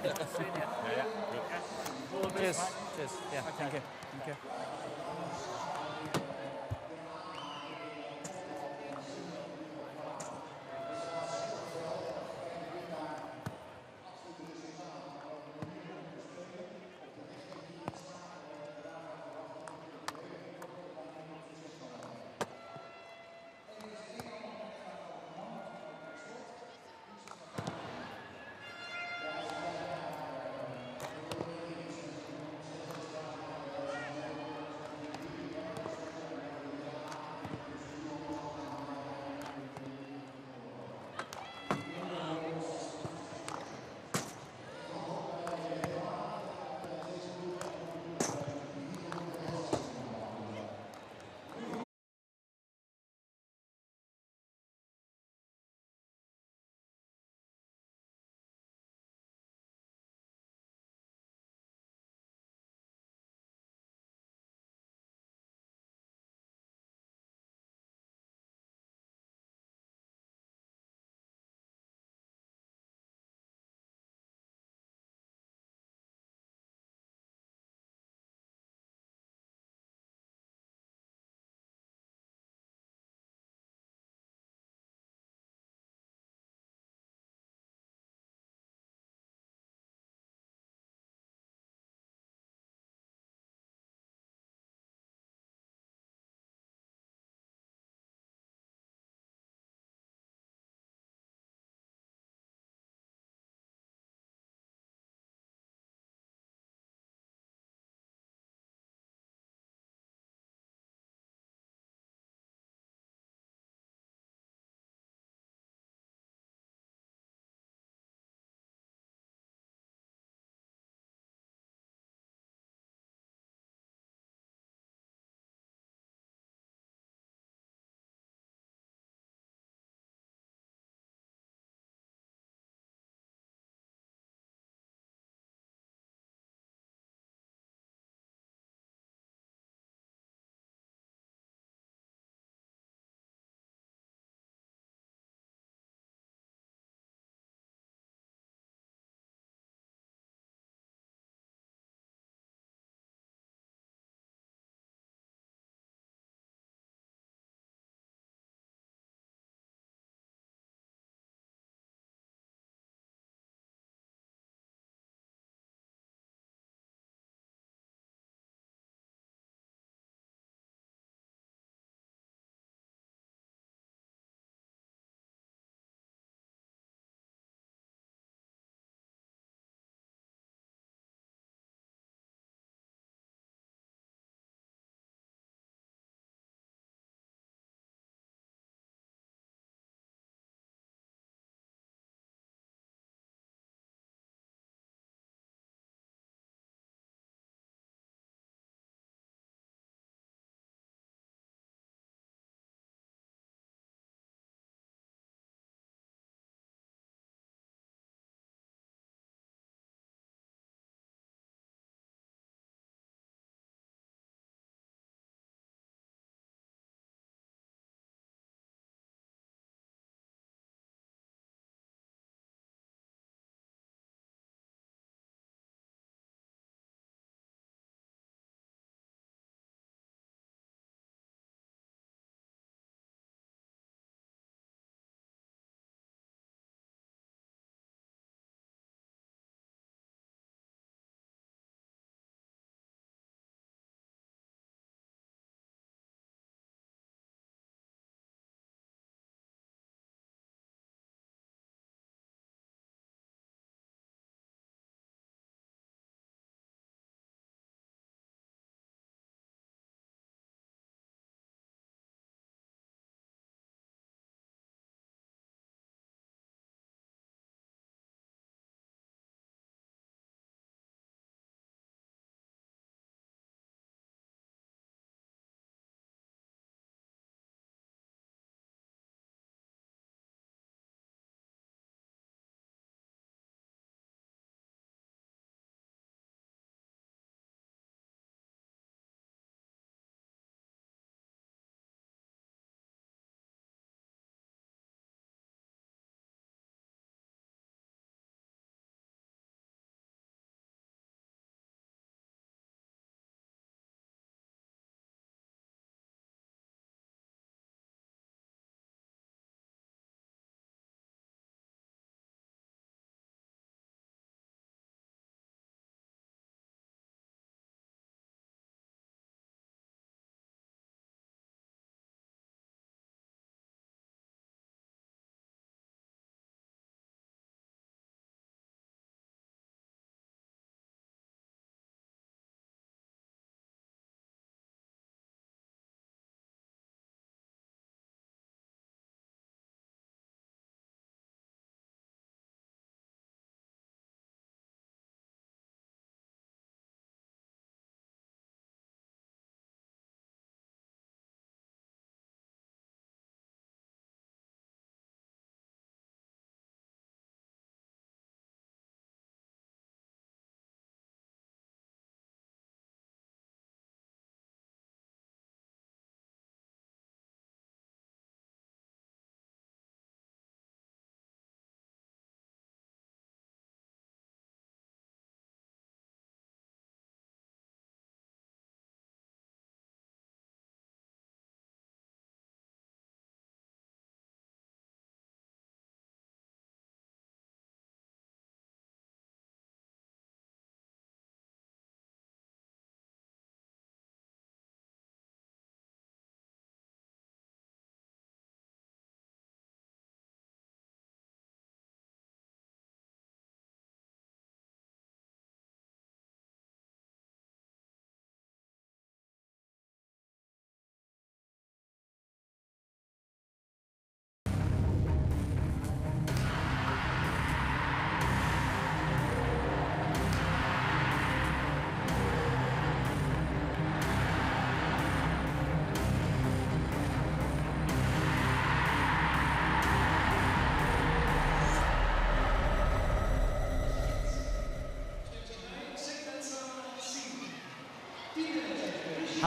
Yeah, good. Cheers. Cheers. Yeah, thank you. Thank you.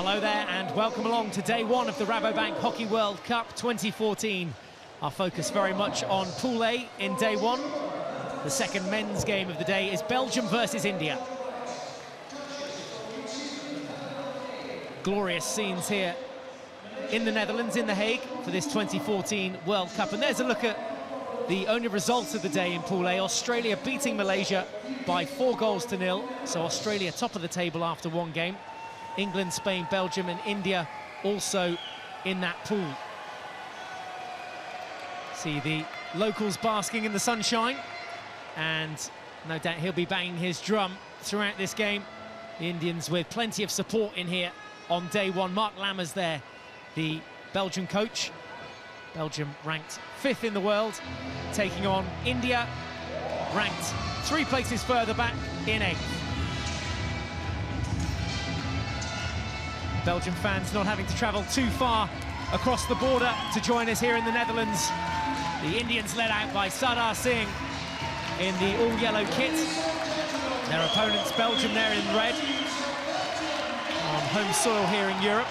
Hello there and welcome along to day one of the Rabobank Hockey World Cup 2014. Our focus very much on Pool A in day one. The second men's game of the day is Belgium versus India. Glorious scenes here in the Netherlands, in The Hague, for this 2014 World Cup. And there's a look at the only result of the day in Pool A. Australia beating Malaysia by 4-0. So Australia top of the table after one game. England, Spain, Belgium and India also in that pool. See the locals basking in the sunshine, and no doubt he'll be banging his drum throughout this game. The Indians with plenty of support in here on day one. Mark Lammers there, the Belgian coach. Belgium ranked 5th in the world, taking on India, ranked 3 places further back in 8th. Belgian fans not having to travel too far across the border to join us here in the Netherlands. The Indians led out by Sardar Singh in the all-yellow kit. Their opponents, Belgium, there in red, on home soil here in Europe.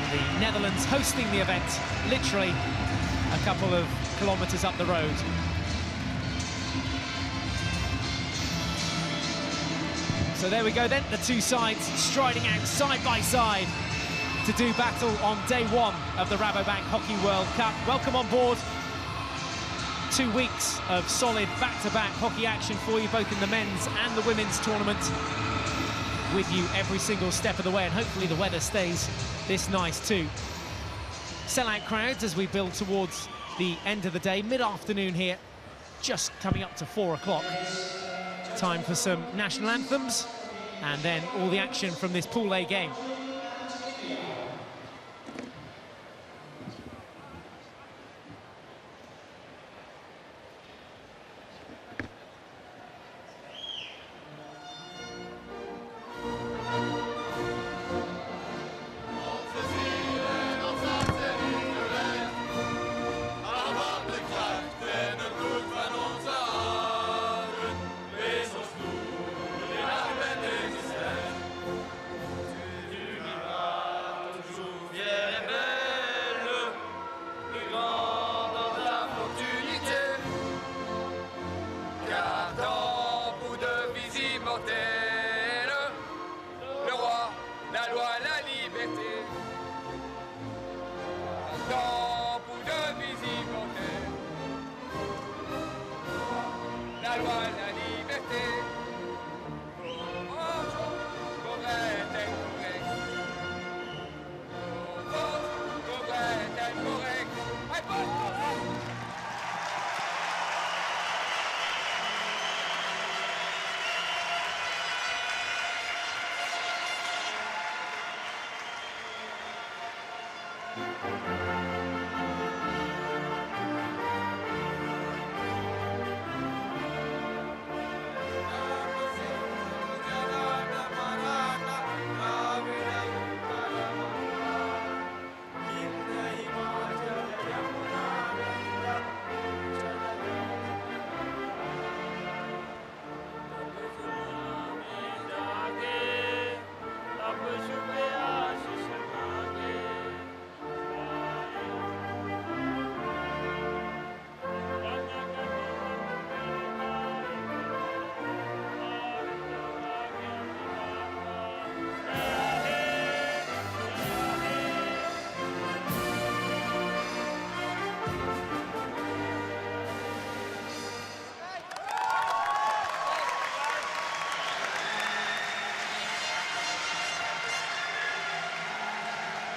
The Netherlands hosting the event, literally a couple of kilometres up the road. So there we go then, the two sides striding out side by side to do battle on day one of the Rabobank Hockey World Cup. Welcome on board. 2 weeks of solid back-to-back hockey action for you, both in the men's and the women's tournament, with you every single step of the way, and hopefully the weather stays this nice too. Sellout crowds as we build towards the end of the day, mid-afternoon here, just coming up to 4 o'clock. Time for some national anthems, and then all the action from this Pool A game.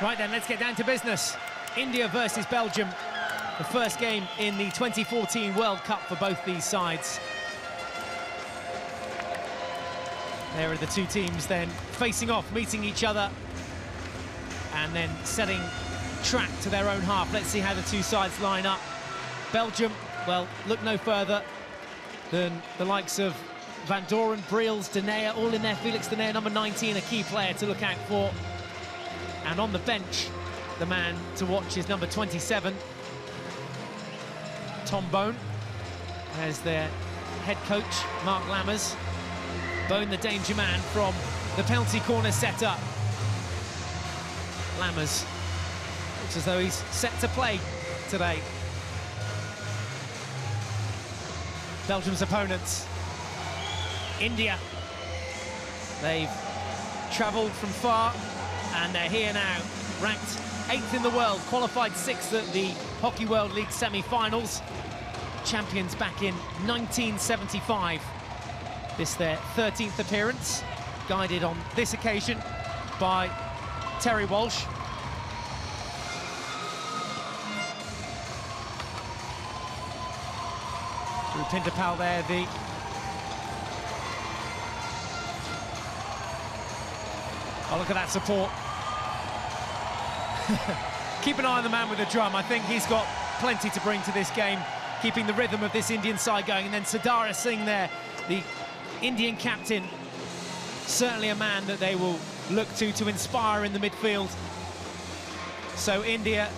Right then, let's get down to business. India versus Belgium, the first game in the 2014 World Cup for both these sides. There are the two teams then facing off, meeting each other, and then setting track to their own half. Let's see how the two sides line up. Belgium, well, look no further than the likes of Van Doren, Briels, Deneyer, all in there. Felix Deneyer, number 19, a key player to look out for. And on the bench, the man to watch is number 27, Tom Bone, as their head coach, Mark Lammers. Bone, the danger man from the penalty corner set up. Lammers looks as though he's set to play today. Belgium's opponents, India. They've travelled from far and they're here now, ranked 8th in the world, qualified 6th at the Hockey World League semi-finals. Champions back in 1975. This their 13th appearance, guided on this occasion by Terry Walsh. Through Pinderpal there, oh, look at that support. Keep an eye on the man with the drum. I think he's got plenty to bring to this game, keeping the rhythm of this Indian side going. And then Sadara Singh there, the Indian captain, certainly a man that they will look to inspire in the midfield. So India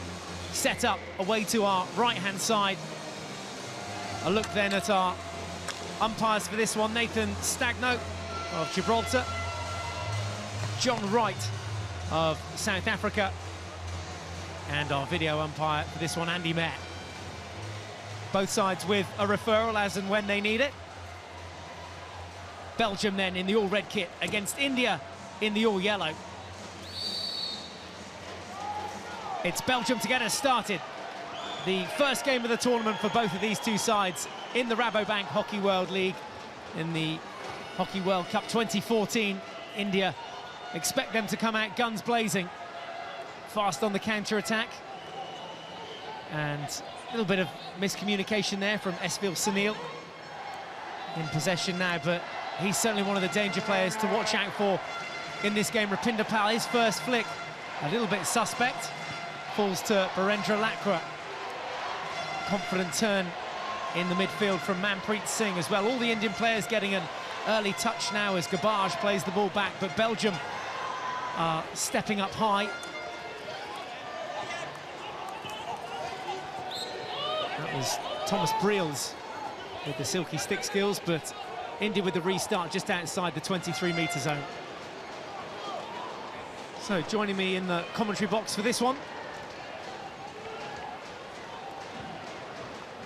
set up away to our right-hand side. A look then at our umpires for this one: Nathan Stagno of Gibraltar, John Wright of South Africa, and our video umpire for this one, Andy Mayer. Both sides with a referral as and when they need it. Belgium then in the all-red kit against India in the all-yellow. It's Belgium to get us started. The first game of the tournament for both of these two sides in the Rabobank Hockey World League. In the Hockey World Cup 2014, India expect them to come out guns blazing, fast on the counter-attack. And a little bit of miscommunication there from Esvil Sunil. In possession now, but he's certainly one of the danger players to watch out for in this game. Rapinder Pal, his first flick, a little bit suspect. Falls to Barendra Lakra. Confident turn in the midfield from Manpreet Singh as well. All the Indian players getting an early touch now as Garbage plays the ball back, but Belgium are stepping up high. That was Thomas Briels with the silky stick skills, but India with the restart just outside the 23-metre zone. So joining me in the commentary box for this one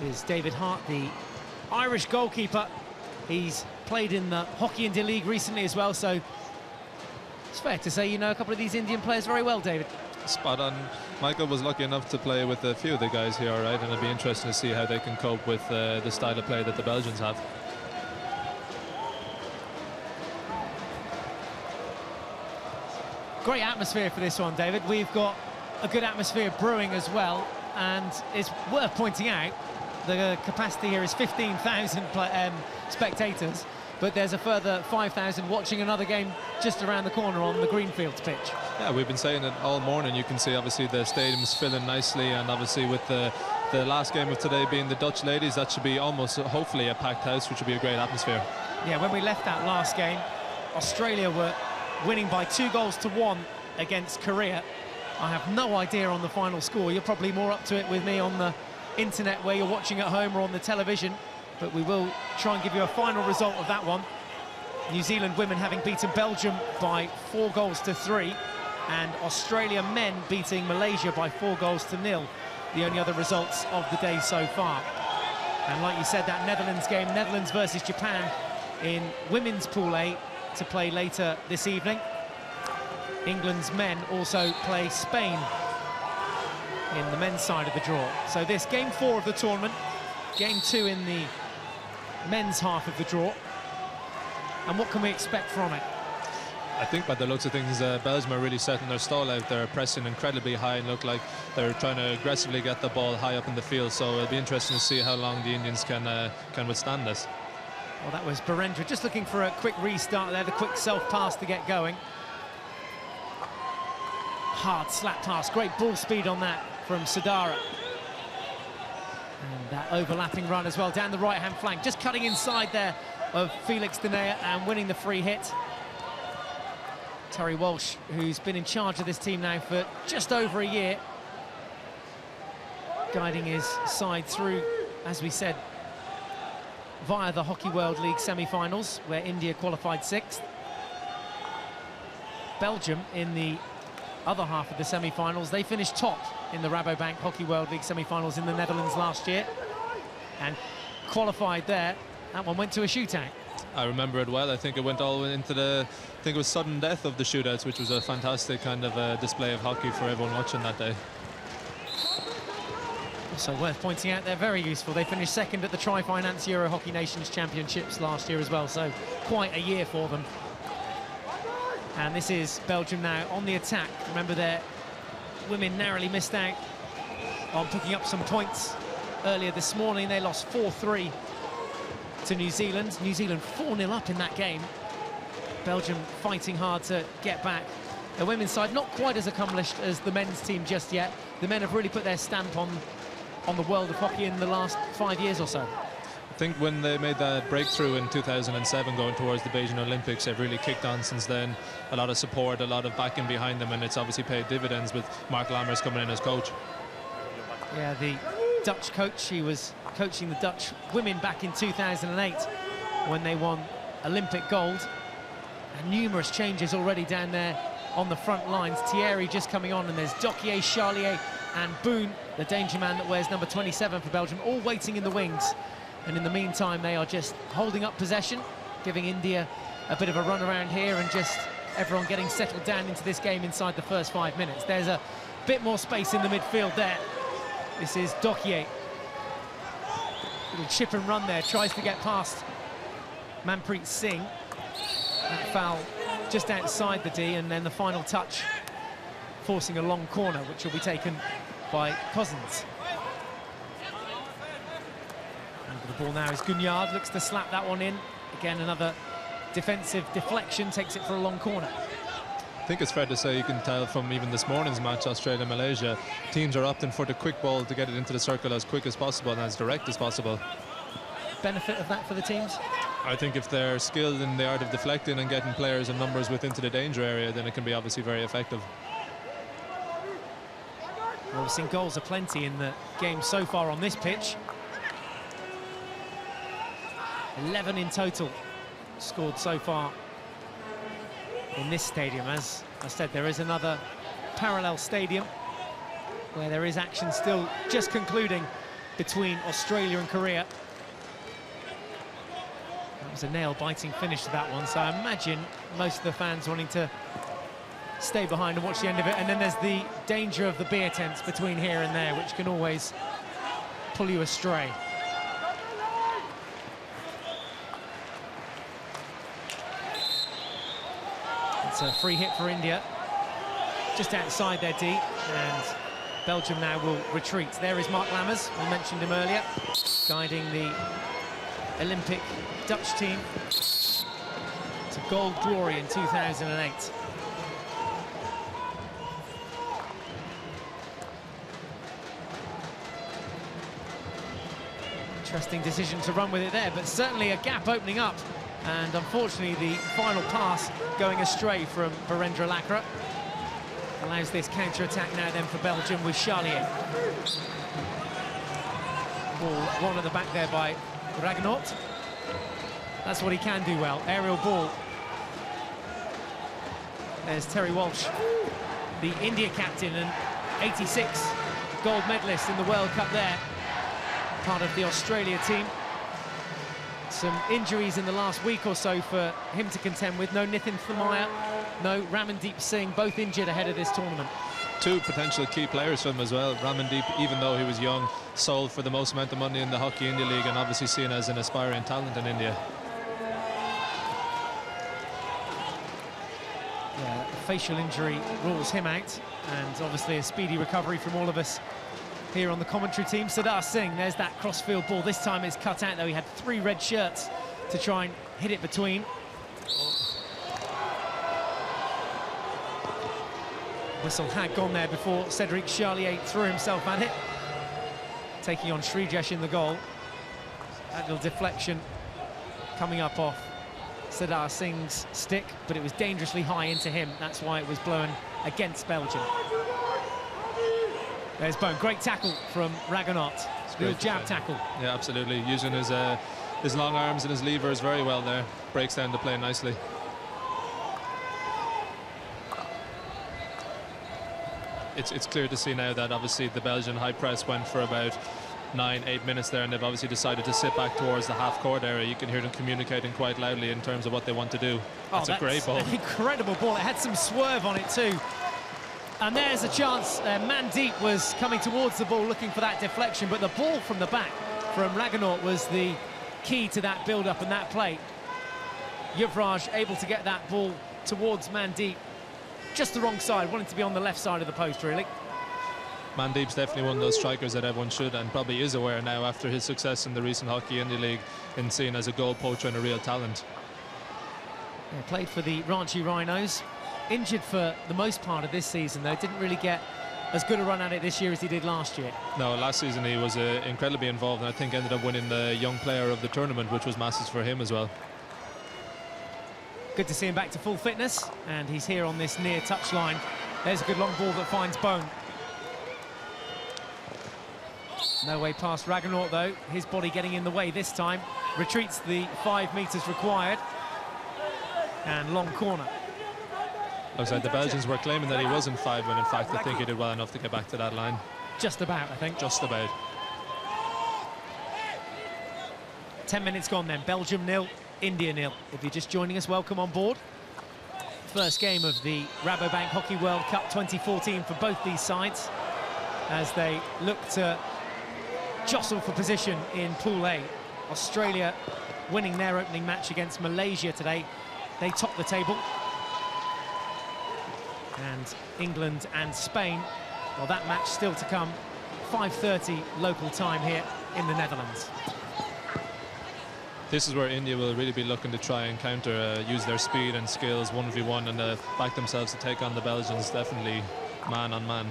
is David Hart, the Irish goalkeeper. He's played in the Hockey India League recently as well, so it's fair to say you know a couple of these Indian players very well, David. Spot on. Michael was lucky enough to play with a few of the guys here, right? And it'll be interesting to see how they can cope with the style of play that the Belgians have. Great atmosphere for this one, David. We've got a good atmosphere brewing as well, and it's worth pointing out the capacity here is 15,000 spectators, but there's a further 5,000 watching another game just around the corner on the Greenfields pitch. Yeah, we've been saying it all morning. You can see obviously the stadium's filling nicely, and obviously with the last game of today being the Dutch ladies, that should be almost hopefully a packed house, which would be a great atmosphere. Yeah, when we left that last game, Australia were winning by 2-1 against Korea. I have no idea on the final score. You're probably more up to it with me on the internet where you're watching at home or on the television, but we will try and give you a final result of that one. New Zealand women having beaten Belgium by 4-3, and Australia men beating Malaysia by 4-0, the only other results of the day so far. And like you said, that Netherlands game, Netherlands versus Japan in women's Pool A, to play later this evening. England's men also play Spain in the men's side of the draw. So this game 4 of the tournament, game 2 in the men's half of the draw. And what can we expect from it? I think by the looks of things, Belgium are really setting their stall out. They're pressing incredibly high and look like they're trying to aggressively get the ball high up in the field. So it'll be interesting to see how long the Indians can withstand this. Well, that was Barendra just looking for a quick restart there, the quick self-pass to get going. Hard slap pass, great ball speed on that from Sadara. And that overlapping run as well down the right-hand flank, just cutting inside there of Felix Denea and winning the free hit. Terry Walsh, who's been in charge of this team now for just over a year, guiding his side through, as we said, via the Hockey World League semi-finals, where India qualified 6th. Belgium in the other half of the semi-finals. They finished top in the Rabobank Hockey World League semi-finals in the Netherlands last year and qualified there. That one went to a shootout. I remember it well. I think it went all the way into the, I think it was sudden death of the shootouts, which was a fantastic kind of display of hockey for everyone watching that day. Also worth pointing out, they're very useful. They finished second at the Tri-Finance Euro Hockey Nations Championships last year as well, so quite a year for them. And this is Belgium now on the attack. Remember, their women narrowly missed out on picking up some points earlier this morning. They lost 4-3 to New Zealand. New Zealand 4-0 up in that game. Belgium fighting hard to get back. The women's side not quite as accomplished as the men's team just yet. The men have really put their stamp on the world of hockey in the last 5 years or so. I think when they made that breakthrough in 2007 going towards the Beijing Olympics, they've really kicked on since then. A lot of support, a lot of backing behind them, and it's obviously paid dividends with Mark Lammers coming in as coach. Yeah, the Dutch coach, he was coaching the Dutch women back in 2008 when they won Olympic gold. And numerous changes already down there on the front lines. Thierry just coming on, and there's Dokier, Charlier and Boone, the danger man that wears number 27 for Belgium, all waiting in the wings. And in the meantime, they are just holding up possession, giving India a bit of a run around here, and just everyone getting settled down into this game inside the first 5 minutes. There's a bit more space in the midfield there. This is Dokier. Little chip and run there, tries to get past Manpreet Singh. That foul just outside the D, and then the final touch forcing a long corner, which will be taken by Cousins. And the ball now is Gunyard, looks to slap that one in. Again, another defensive deflection, takes it for a long corner. I think it's fair to say, you can tell from even this morning's match, Australia-Malaysia, teams are opting for the quick ball to get it into the circle as quick as possible and as direct as possible. Benefit of that for the teams? I think if they're skilled in the art of deflecting and getting players and numbers into the danger area, then it can be obviously very effective. Well, we've seen goals aplenty in the game so far on this pitch. 11 in total scored so far in this stadium. As I said, there is another parallel stadium where there is action still just concluding between Australia and Korea. That was a nail-biting finish to that one, so I imagine most of the fans wanting to stay behind and watch the end of it. And then there's the danger of the beer tents between here and there, which can always pull you astray. It's a free hit for India, just outside their D, and Belgium now will retreat. There is Mark Lammers, we mentioned him earlier, guiding the Olympic Dutch team to gold glory in 2008. Interesting decision to run with it there, but certainly a gap opening up. And unfortunately, the final pass going astray from Virendra Lakra allows this counter-attack now then for Belgium with Charlier. Ball won at the back there by Ragnot. That's what he can do well, aerial ball. There's Terry Walsh, the India captain and 86 gold medalist in the World Cup there, part of the Australia team. Some injuries in the last week or so for him to contend with. No Nitin Thamaya, no Ramandeep Singh, both injured ahead of this tournament. Two potential key players for him as well. Ramandeep, even though he was young, sold for the most amount of money in the Hockey India League and obviously seen as an aspiring talent in India. Yeah, a facial injury rules him out, and obviously a speedy recovery from all of us here on the commentary team. Sardar Singh, there's that crossfield ball. This time it's cut out, though. He had 3 red shirts to try and hit it between. Whistle had gone there before Cedric Charlier threw himself at it, taking on Srijesh in the goal. That little deflection coming up off Sardar Singh's stick, but it was dangerously high into him. That's why it was blown against Belgium. There's Bone, great tackle from Ragnot. Real jab tackle. Yeah, absolutely. Using his long arms and his levers very well there. Breaks down the play nicely. it's clear to see now that obviously the Belgian high press went for about 9-8 minutes there, and they've obviously decided to sit back towards the half-court area. You can hear them communicating quite loudly in terms of what they want to do. That's a great ball. An incredible ball. It had some swerve on it too. And there's a chance. Mandeep was coming towards the ball looking for that deflection, but the ball from the back from Rabobank was the key to that build-up and that play. Yuvraj able to get that ball towards Mandeep. Just the wrong side, wanting to be on the left side of the post, really. Mandeep's definitely one of those strikers that everyone should and probably is aware now after his success in the recent Hockey Indy League in seen as a goal poacher and a real talent. Yeah, played for the Ranchi Rhinos. Injured for the most part of this season, though. Didn't really get as good a run at it this year as he did last year. No, last season he was incredibly involved, and I think ended up winning the Young Player of the Tournament, which was massive for him as well. Good to see him back to full fitness, and he's here on this near touchline. There's a good long ball that finds Bone. No way past Rabobank, though. His body getting in the way this time. Retreats the 5 meters required. And long corner. Looks like the Belgians were claiming that he wasn't 5, when in fact I think he did well enough to get back to that line. Just about, I think. Just about. 10 minutes gone then. Belgium 0, India 0. If you're just joining us, welcome on board. First game of the Rabobank Hockey World Cup 2014 for both these sides, as they look to jostle for position in Pool A. Australia winning their opening match against Malaysia today. They top the table. And England and Spain, well, that match still to come. 5:30 local time here in the Netherlands. This is where India will really be looking to try and counter, use their speed and skills 1v1 and back themselves to take on the Belgians, definitely man on man.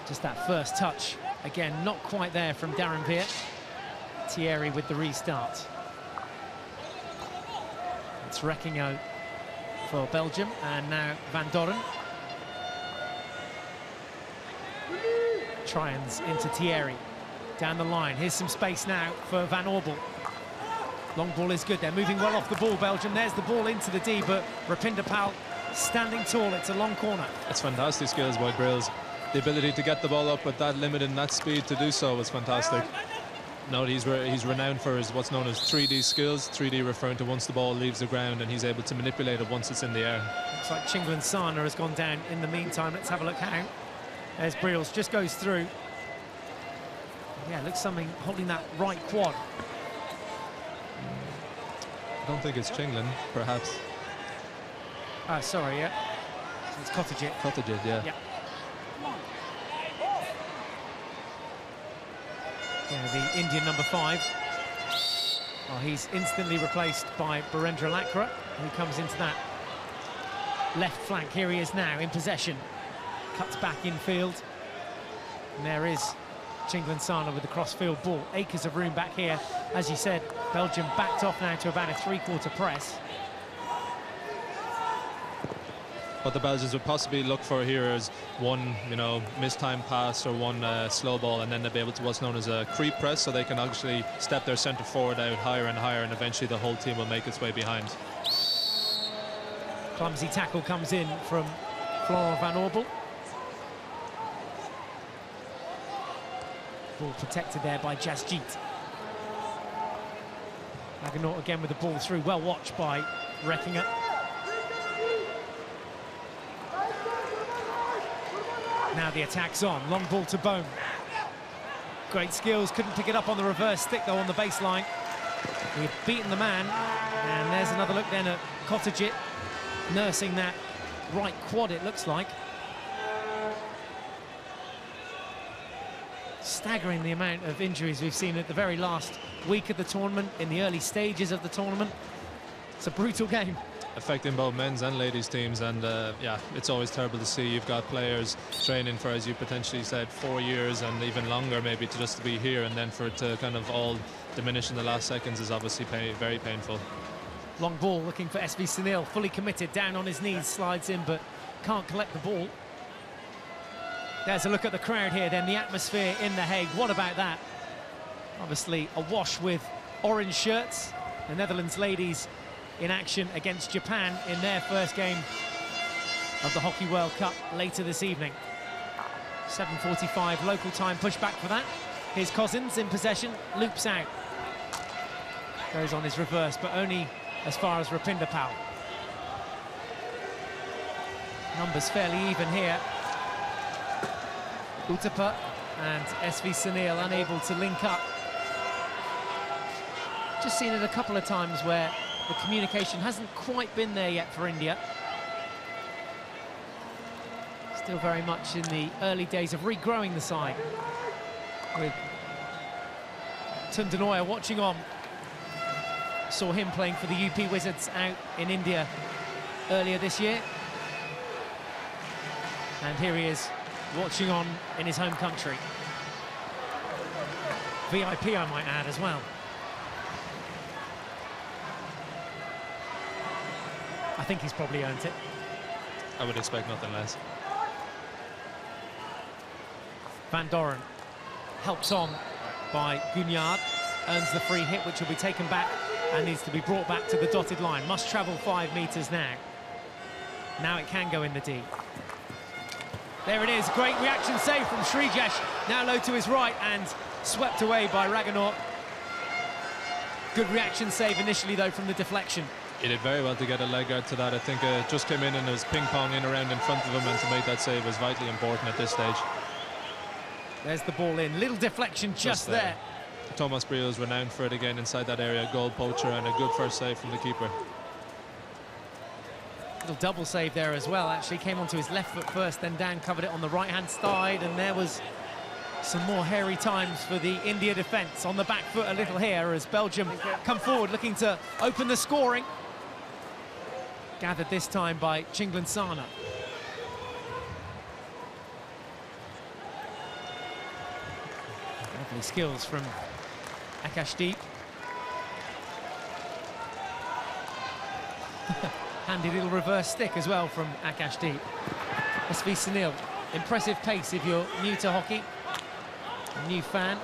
Just that first touch, again, not quite there from Darren Veer. Thierry with the restart. It's Requinho for Belgium, and now Van Doren. Tryons into Thierry. Down the line, here's some space now for Van Orbel. Long ball is good, they're moving well off the ball, Belgium. There's the ball into the D, but Rapinder Pal standing tall, it's a long corner. It's fantastic skills by Grills. The ability to get the ball up with that limit and that speed to do so was fantastic. No, he's renowned for his what's known as 3D skills. 3D referring to once the ball leaves the ground and he's able to manipulate it once it's in the air. Looks like Chinglen Sana has gone down in the meantime. Let's have a look how. There's Briels, just goes through. Yeah, looks something holding that right quad. I don't think it's Chinglen, perhaps. Oh, sorry, yeah. It's Cottagit. Cottagit, yeah. Yeah, the Indian number 5. Well, he's instantly replaced by Birendra Lakra, who comes into that left flank. Here he is now in possession. Cuts back infield. And there is Chinglen Sana with the cross-field ball. Acres of room back here. As you said, Belgium backed off now to about a 3-quarter press. What the Belgians would possibly look for here is one, mistimed pass or one slow ball, and then they'll be able to what's known as a creep press, so they can actually step their centre forward out higher and higher, and eventually the whole team will make its way behind. Clumsy tackle comes in from Florent Van Orbel. Ball protected there by Jasjeet. Rabobank again with the ball through, well watched by Requinho. Now the attack's on, long ball to Bone. Great skills, couldn't pick it up on the reverse stick though on the baseline. We've beaten the man, and there's another look then at Cottagit, nursing that right quad, it looks like. Staggering the amount of injuries we've seen at the very last week of the tournament, in the early stages of the tournament. It's a brutal game. Affecting both men's and ladies' teams, and yeah, it's always terrible to see. You've got players training for, as you potentially said, 4 years and even longer maybe to be here, and then for it to kind of all diminish in the last seconds is obviously very painful. Long ball looking for SV Sunil, fully committed, down on his knees, slides in but can't collect the ball. There's a look at the crowd here then, the atmosphere in The Hague. What about that? Obviously awash with orange shirts. The Netherlands ladies in action against Japan in their first game of the Hockey World Cup later this evening. 7:45 local time, pushback for that. Here's Cousins in possession, loops out. Goes on his reverse, but only as far as Rapindapal. Numbers fairly even here. Utapa and SV Sunil unable to link up. Just seen it a couple of times where the communication hasn't quite been there yet for India. Still very much in the early days of regrowing the side, with Tundanoya watching on. Saw him playing for the UP Wizards out in India earlier this year. And here he is, watching on in his home country. VIP, I might add, as well. I think he's probably earned it. I would expect nothing less. Van Doren helps on by Gunyard, earns the free hit, which will be taken back and needs to be brought back to the dotted line. Must travel 5 meters now. Now it can go in the D. There it is, great reaction save from Srijesh, now low to his right and swept away by Raghunaut. Good reaction save initially though from the deflection. He did very well to get a leg guard to that. I think just came in and it was ping-ponging around in front of him, and to make that save was vitally important at this stage. There's the ball in, little deflection just there. Thomas Brio is renowned for it again inside that area, goal poacher, and a good first save from the keeper. Little double save there as well, actually came onto his left foot first, then Dan covered it on the right-hand side, and there was some more hairy times for the India defence. On the back foot a little here as Belgium come forward looking to open the scoring. Gathered this time by Chinglansana. Lovely skills from Akashdeep. Handy little reverse stick as well from Akashdeep. SV Sunil, impressive pace if you're new to hockey, a new fan.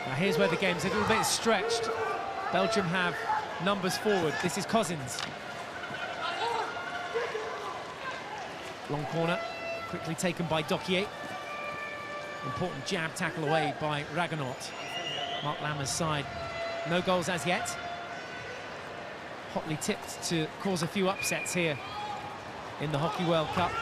Now here's where the game's a little bit stretched. Belgium have numbers forward. This is Cousins. Long corner, quickly taken by Dokier. Important jab tackle away by Raghunaut. Mark Lammer's side, no goals as yet. Hotly tipped to cause a few upsets here in the Hockey World Cup.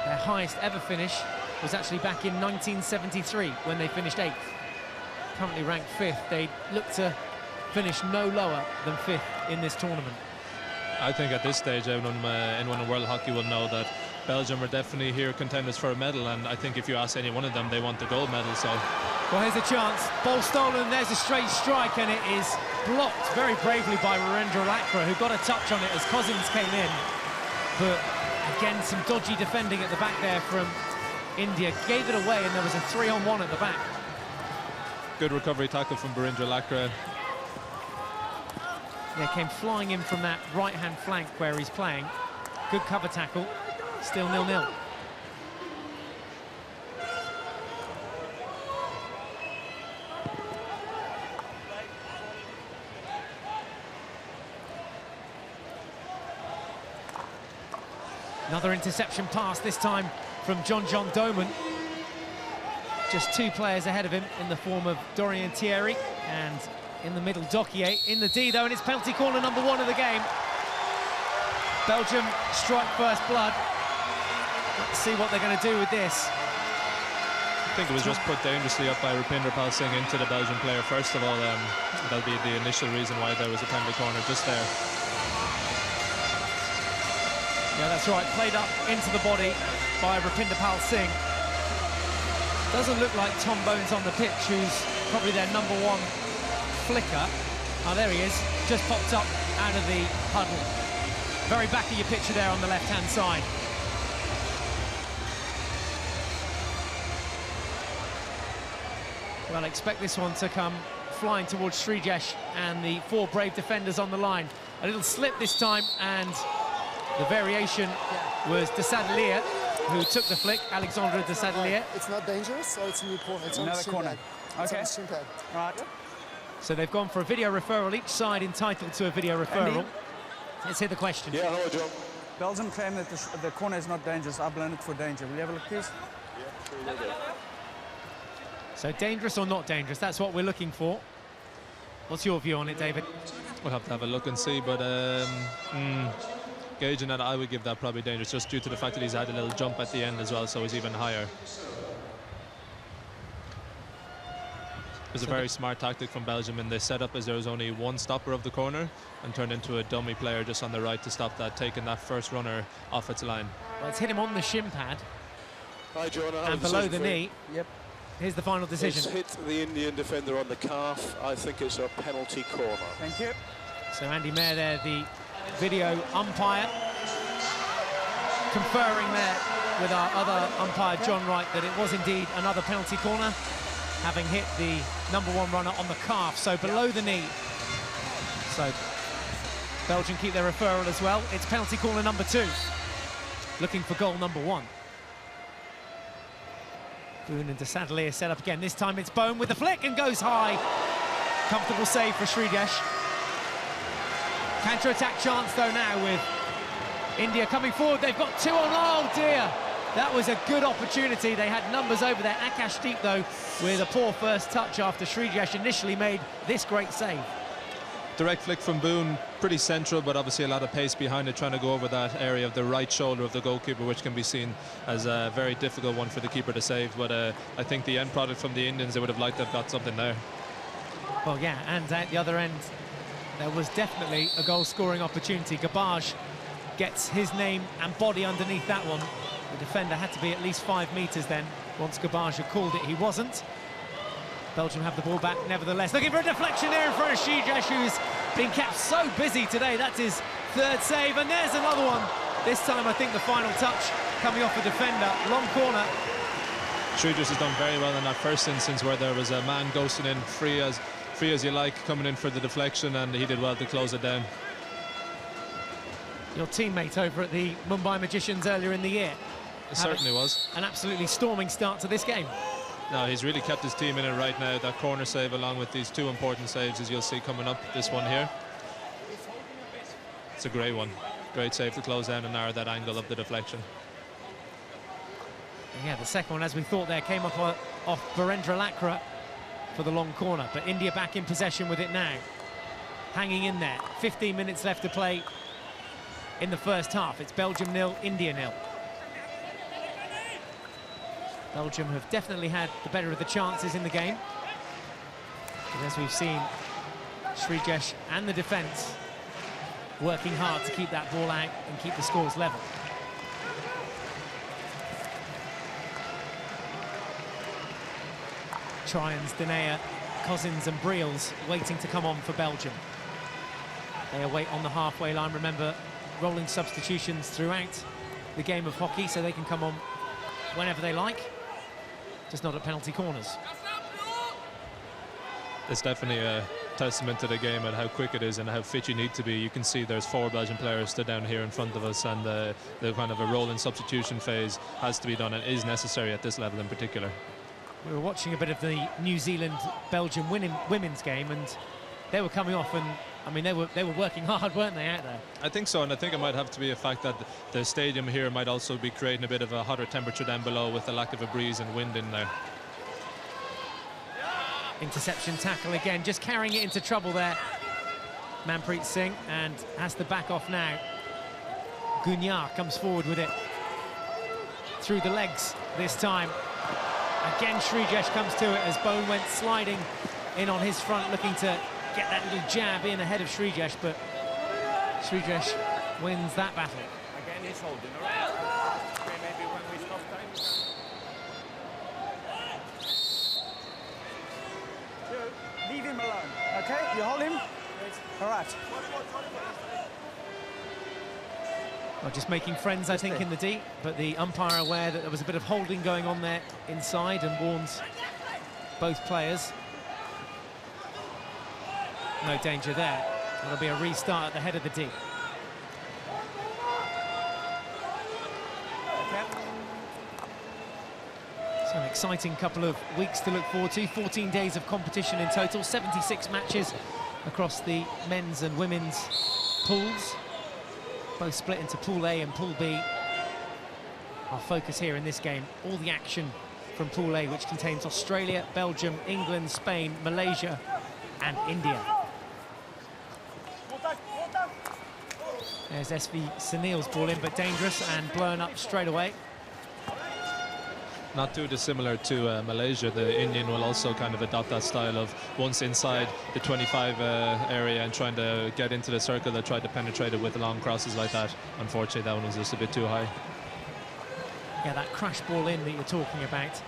Their highest ever finish was actually back in 1973 when they finished 8th. Currently ranked 5th, they look to finish no lower than 5th in this tournament. I think at this stage anyone in world hockey will know that Belgium are definitely here contenders for a medal, and I think if you ask any one of them, they want the gold medal. So, well, here's a chance. Ball stolen, there's a straight strike, and it is blocked very bravely by Virendra Lakra, who got a touch on it as Cousins came in. But again, some dodgy defending at the back there from India. Gave it away, and there was a 3-on-1 at the back. Good recovery tackle from Virendra Lakra. Yeah, came flying in from that right-hand flank where he's playing. Good cover tackle. Still 0-0. Another interception pass, this time from John Doman. Just 2 players ahead of him in the form of Dorian Thierry, and in the middle, Dokier in the D, though, and it's penalty corner number 1 of the game. Belgium strike first blood. Let's see what they're going to do with this. I think it was just put dangerously up by Rapindapal Singh into the Belgian player. First of all, that'll be the initial reason why there was a penalty corner just there. Yeah, that's right, played up into the body by Rapindapal Singh. Doesn't look like Tom Bones on the pitch, who's probably their number 1 flicker. Oh, there he is, just popped up out of the huddle. Very back of your picture there on the left-hand side. Well, expect this one to come flying towards Srijesh and the 4 brave defenders on the line. A little slip this time, and the variation was Desadelier. who took the flick, Alexandre de Sadelier. It's not dangerous, so it's a new corner. It's Another on the corner. It's Okay. on the shin pad. Right. So they've gone for a video referral, each side entitled to a video referral. Andy? Let's hear the question. Yeah, hello, John. Belgium claim that the corner is not dangerous. I blame it for danger. Will you have a look, please? Yeah, sure. So dangerous or not dangerous, that's what we're looking for. What's your view on it, David? We'll have to have a look and see, but gauging that, I would give that probably dangerous, just due to the fact that he's had a little jump at the end as well, so he's even higher. It was a very smart tactic from Belgium in the setup, as there was only one stopper of the corner and turned into a dummy player just on the right to stop that, taking that first runner off its line. Well, it's hit him on the shin pad Hi, John. and below the knee. Yep. Here's the final decision. It's hit the Indian defender on the calf. I think it's a penalty corner. Thank you. So Andy Mayer there, the video umpire, conferring there with our other umpire, John Wright, that it was indeed another penalty corner, having hit the #1 runner on the calf, so below the knee. So Belgium keep their referral as well. It's penalty corner number 2, looking for goal number 1. Boone and de Sadelier set up again. This time it's Bone with the flick and goes high. Comfortable save for Srijesh. Counter-attack chance though now with India coming forward. They've got 2 on. Oh dear! That was a good opportunity. They had numbers over there. Akash Deep though with a poor first touch after Srijesh initially made this great save. Direct flick from Boone, pretty central, but obviously a lot of pace behind it, trying to go over that area of the right shoulder of the goalkeeper, which can be seen as a very difficult one for the keeper to save. But I think the end product from the Indians, they would have liked to have got something there. Well, yeah, and at the other end, there was definitely a goal-scoring opportunity. Garbage gets his name and body underneath that one. The defender had to be at least 5 metres then. Once Garbage had called it, he wasn't. Belgium have the ball back, nevertheless. Looking for a deflection there in front of Srijesh, who's been kept so busy today. That's his 3rd save, and there's another one. This time, I think the final touch coming off a defender, long corner. Srijesh has done very well in that first instance where there was a man ghosting in, free as you like, coming in for the deflection, and he did well to close it down. Your teammate over at the Mumbai Magicians earlier in the year. It certainly was. An absolutely storming start to this game. No, he's really kept his team in it right now. That corner save along with these 2 important saves, as you'll see coming up, this one here. It's a great one. Great save to close down and narrow that angle of the deflection. Yeah, the second one, as we thought there, came up off Barendra Lakra for the long corner, but India back in possession with it now. Hanging in there. 15 minutes left to play in the first half. It's Belgium 0, India 0. Belgium have definitely had the better of the chances in the game. But as we've seen, Srijesh and the defence working hard to keep that ball out and keep the scores level. Tryons, Denea, Cousins and Briels waiting to come on for Belgium. They await on the halfway line. Remember, rolling substitutions throughout the game of hockey, so they can come on whenever they like, just not at penalty corners. It's definitely a testament to the game and how quick it is and how fit you need to be. You can see there's 4 Belgian players stood down here in front of us, and the kind of a rolling substitution phase has to be done and is necessary at this level in particular. We were watching a bit of the New Zealand-Belgium women's game, and they were coming off, and I mean they were working hard, weren't they, out there? I think so, and I think it might have to be a fact that the stadium here might also be creating a bit of a hotter temperature down below with the lack of a breeze and wind in there. Interception tackle again, just carrying it into trouble there. Manpreet Singh, and has to back off now. Gunyar comes forward with it through the legs this time. Again, Srijesh comes to it as Bone went sliding in on his front, looking to get that little jab in ahead of Srijesh, but Srijesh wins that battle. Again, he's holding around. Okay, maybe when we stop time. Leave him alone, okay? You hold him? All right. Well, just making friends, I think, in the deep, but the umpire aware that there was a bit of holding going on there inside and warns both players. No danger there. That'll be a restart at the head of the D. Okay. So an exciting couple of weeks to look forward to. 14 days of competition in total, 76 matches across the men's and women's pools, both split into Pool A and Pool B. Our focus here in this game, all the action from Pool A, which contains Australia, Belgium, England, Spain, Malaysia and India. There's SV Sunil's ball in, but dangerous and blown up straight away. Not too dissimilar to Malaysia. The Indian will also kind of adopt that style of once inside the 25 area and trying to get into the circle, they tried to penetrate it with long crosses like that. Unfortunately, that one was just a bit too high. Yeah, that crash ball in that you're talking about.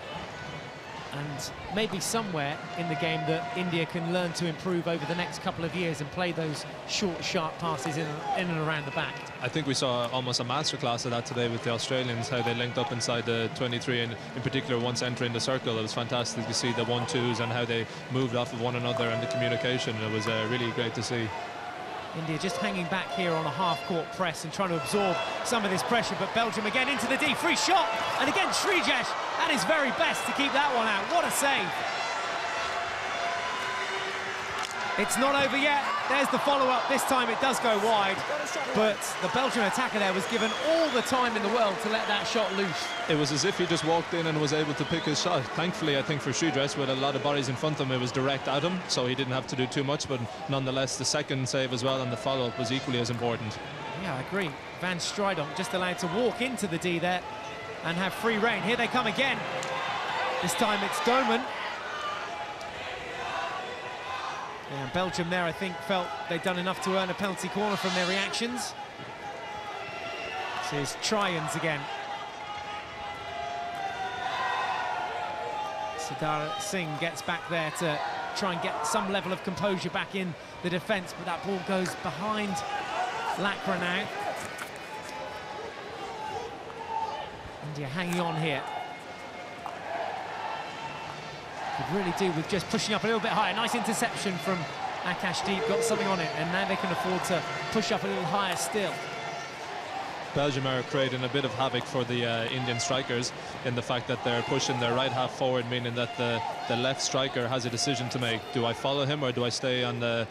And maybe somewhere in the game that India can learn to improve over the next couple of years and play those short, sharp passes in and around the back. I think we saw almost a masterclass of that today with the Australians, how they linked up inside the 23, and in particular once entering the circle, it was fantastic to see the 1-2s and how they moved off of one another and the communication. It was really great to see. India just hanging back here on a half-court press and trying to absorb some of this pressure, but Belgium again into the D, free shot, and again Srijesh at his very best to keep that one out. What a save. It's not over yet. There's the follow-up. This time it does go wide, but the Belgian attacker there was given all the time in the world to let that shot loose. It was as if he just walked in and was able to pick his shot. Thankfully, I think for Srijesh, with a lot of bodies in front of him, it was direct at him, so he didn't have to do too much, but nonetheless, the second save as well and the follow-up was equally as important. Yeah, I agree. Van Strijdom just allowed to walk into the D there and have free rein. Here they come again. This time it's Doman. Yeah, Belgium there, I think, felt they'd done enough to earn a penalty corner from their reactions. This is Tryans again. Siddharth Singh gets back there to try and get some level of composure back in the defence, but that ball goes behind Lakra now. India hanging on here. Could really do with just pushing up a little bit higher. Nice interception from Akashdeep, got something on it, and now they can afford to push up a little higher still. Belgium are creating a bit of havoc for the Indian strikers in the fact that they're pushing their right half forward, meaning that the left striker has a decision to make. Do I follow him or do I stay on the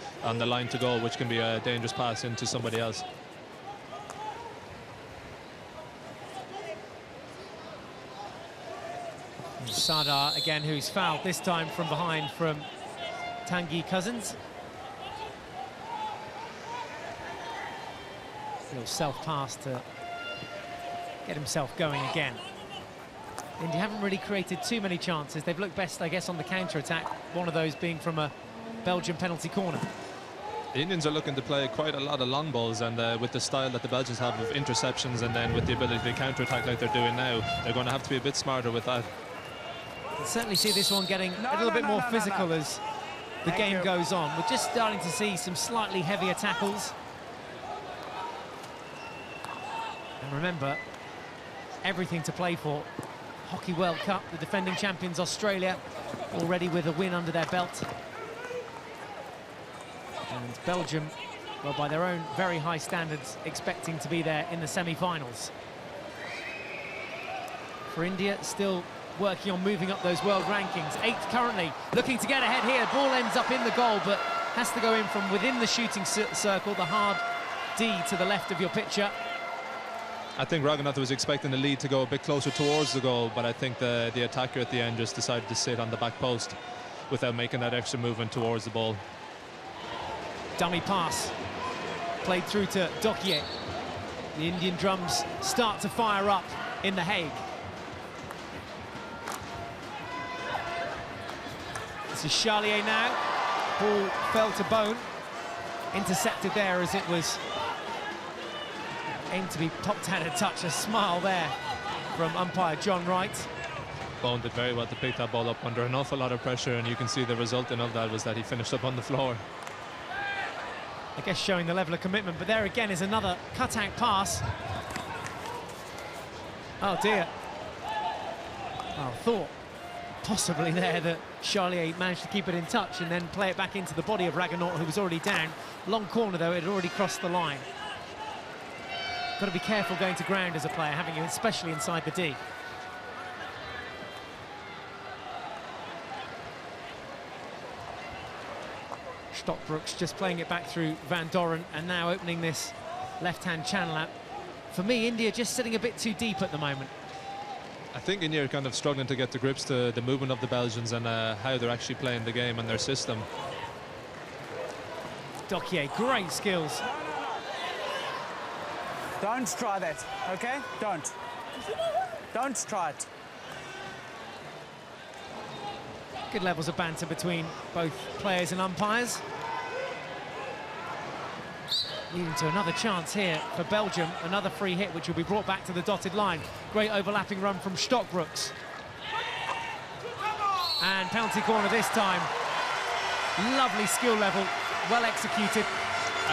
line to goal, which can be a dangerous pass into somebody else? Sardar again, who's fouled this time from behind from Tanguy Cousins. Little self-pass to get himself going again. India haven't really created too many chances. They've looked best, I guess, on the counter-attack, one of those being from a Belgian penalty corner. The Indians are looking to play quite a lot of long balls, and with the style that the Belgians have of interceptions and then with the ability to counter-attack like they're doing now, they're going to have to be a bit smarter with that. Can certainly see this one getting a little bit more physical as the game goes on. We're just starting to see some slightly heavier tackles. And remember, everything to play for. Hockey World Cup, the defending champions Australia, already with a win under their belt. And Belgium, well, by their own very high standards, expecting to be there in the semi-finals. For India, still working on moving up those world rankings. 8th currently, looking to get ahead here. Ball ends up in the goal, but has to go in from within the shooting circle, the hard D to the left of your picture. I think Raghunatha was expecting the lead to go a bit closer towards the goal, but I think the attacker at the end just decided to sit on the back post without making that extra movement towards the ball. Dummy pass, played through to Dokier. The Indian drums start to fire up in The Hague. This is Charlier now. Ball fell to Bone. Intercepted there as it was aimed to be popped out of touch. A smile there from umpire John Wright. Bone did very well to pick that ball up under an awful lot of pressure, and you can see the resultant of that was that he finished up on the floor. I guess showing the level of commitment, but there again is another cut-out pass. Oh dear. Oh, thought possibly there that Charlier managed to keep it in touch and then play it back into the body of Raghunatha, who was already down. Long corner though, it had already crossed the line. Got to be careful going to ground as a player, having you, especially inside the D. Stockbrooks just playing it back through Van Doren and now opening this left-hand channel out. For me, India just sitting a bit too deep at the moment. I think India are kind of struggling to get to grips to the movement of the Belgians and how they're actually playing the game and their system. Dokier, great skills. Don't try that, okay? Don't. Don't try it. Good levels of banter between both players and umpires. Leading to another chance here for Belgium, another free hit which will be brought back to the dotted line. Great overlapping run from Stockbrooks. And penalty corner this time. Lovely skill level, well executed.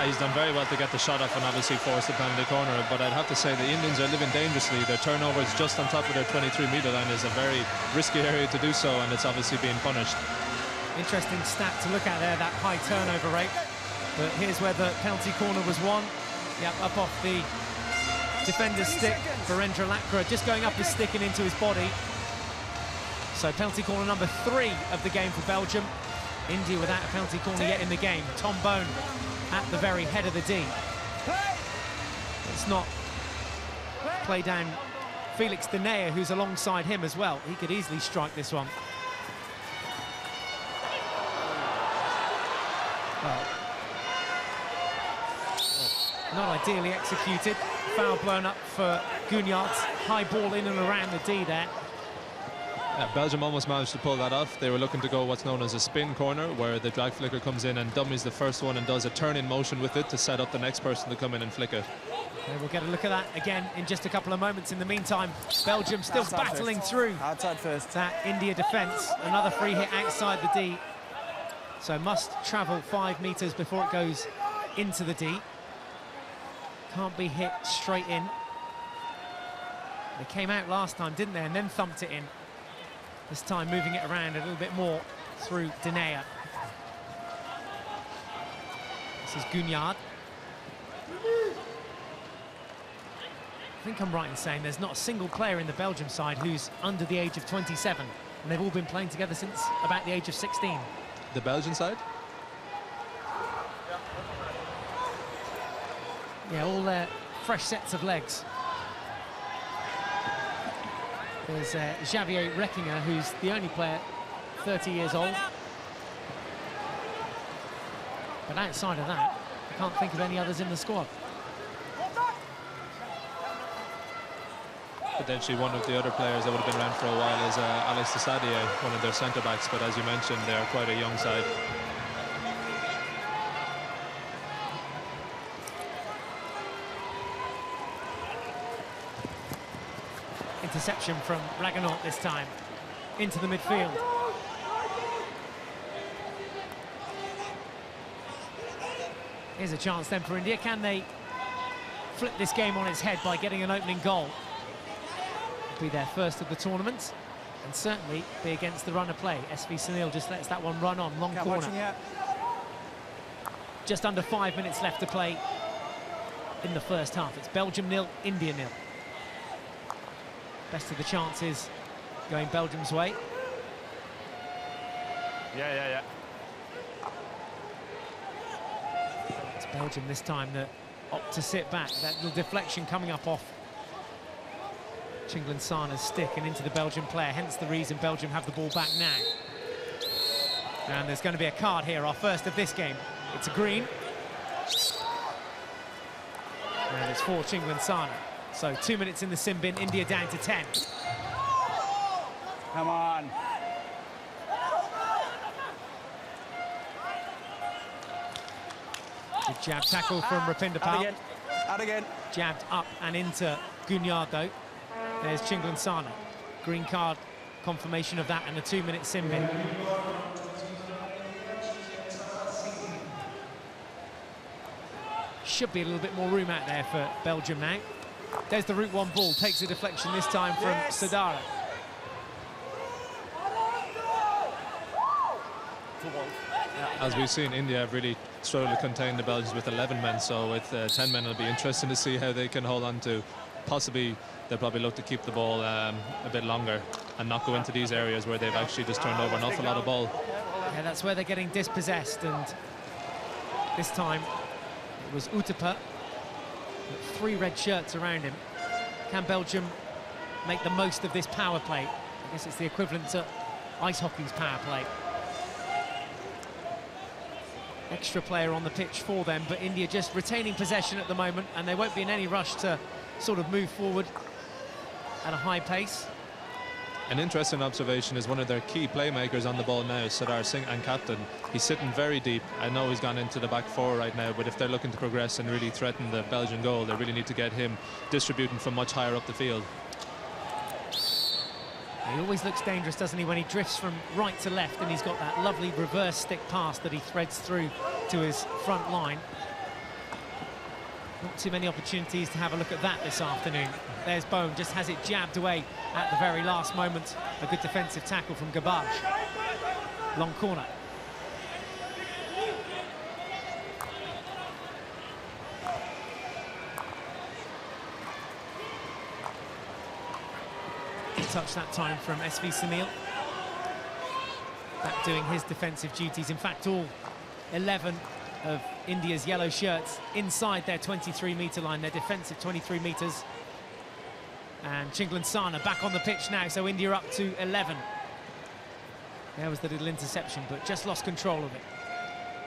He's done very well to get the shot off and obviously force the penalty corner, but I'd have to say the Indians are living dangerously. Their turnovers just on top of their 23-metre line is a very risky area to do so, and it's obviously being punished. Interesting stat to look at there, that high turnover rate. But here's where the penalty corner was won. Yep, up off the defender's stick. Virendra Lakra just going up his stick and into his body. So penalty corner number 3 of the game for Belgium. India without a penalty corner yet in the game. Tom Bone at the very head of the D. It's not play down Felix Denea, who's alongside him as well. He could easily strike this one. Well, not ideally executed. Foul blown up for Gunyard. High ball in and around the D there. Yeah, Belgium almost managed to pull that off. They were looking to go what's known as a spin corner, where the drag flicker comes in and dummies the first one and does a turn in motion with it to set up the next person to come in and flick it. Okay, we'll get a look at that again in just a couple of moments. In the meantime, Belgium still battling through that India defence. Another free hit outside the D. So must travel 5 metres before it goes into the D. Can't be hit straight in. They came out last time, didn't they, and then thumped it in. This time moving it around a little bit more through Denea. This is Gunyard. I think I'm right in saying there's not a single player in the Belgium side who's under the age of 27, and they've all been playing together since about the age of 16. The Belgian side? Yeah, all their fresh sets of legs. There's Xavier Reckinger, who's the only player 30 years old. But outside of that, I can't think of any others in the squad. Potentially one of the other players that would have been around for a while is Alex Desadia, one of their centre-backs, but as you mentioned, they are quite a young side. Interception from Rabobank this time, into the midfield. Here's a chance then for India. Can they flip this game on its head by getting an opening goal? It'll be their first of the tournament, and certainly be against the run of play. SV Sunil just lets that one run on, long corner. Just under 5 minutes left to play in the first half. It's Belgium 0, India 0. Best of the chances going Belgium's way. Yeah. It's Belgium this time that opt to sit back. That little deflection coming up off Chinglen Sana's stick and into the Belgian player, hence the reason Belgium have the ball back now. And there's going to be a card here, our first of this game. It's a green. And it's for Chinglen Sana. So 2 minutes in the sin bin, India down to 10. Come on. Good jab tackle from Rapinder Pal. Out again. Jabbed up and into Gunyard though. There's Chinglen Sana. Green card confirmation of that and a 2 minute sin bin. Should be a little bit more room out there for Belgium now. There's the route one ball, takes a deflection this time from Sadara. As we've seen, India have really struggled to contain the Belgians with 11 men, so with 10 men it'll be interesting to see how they can hold on to. Possibly they'll probably look to keep the ball a bit longer and not go into these areas where they've actually just turned over an awful lot of ball. Yeah, that's where they're getting dispossessed, and This time it was Utepa, 3 red shirts around him. Can Belgium make the most of this power play? I guess it's the equivalent to ice hockey's power play. Extra player on the pitch for them, but India just retaining possession at the moment, and they won't be in any rush to sort of move forward at a high pace. An interesting observation is one of their key playmakers on the ball now, Sardar Singh, and captain. He's sitting very deep. I know he's gone into the back 4 right now, but if they're looking to progress and really threaten the Belgian goal, they really need to get him distributing from much higher up the field. He always looks dangerous, doesn't he, when he drifts from right to left, and he's got that lovely reverse stick pass that he threads through to his front line. Not too many opportunities to have a look at that this afternoon. There's Bohm, just has it jabbed away at the very last moment. A good defensive tackle from Garbage. Long corner. Touch that time from SV Sunil. Back doing his defensive duties. In fact, all 11 of India's yellow shirts inside their 23-metre line, their defensive 23 metres. And Chinglan Sana back on the pitch now, so India up to 11. There was the little interception, but just lost control of it.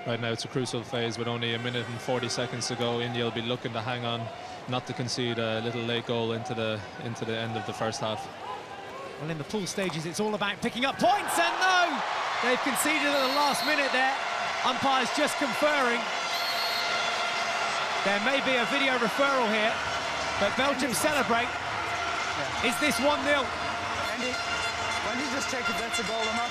Right now it's a crucial phase with only 1 minute and 40 seconds to go. India will be looking to hang on, not to concede a little late goal into the end of the first half. Well, in the pool stages, it's all about picking up points, and no! They've conceded at the last minute there. Umpires just conferring. There may be a video referral here, but Belgium celebrate. Yeah. Is this 1-0? Andy, when you just check if that's a goal or not?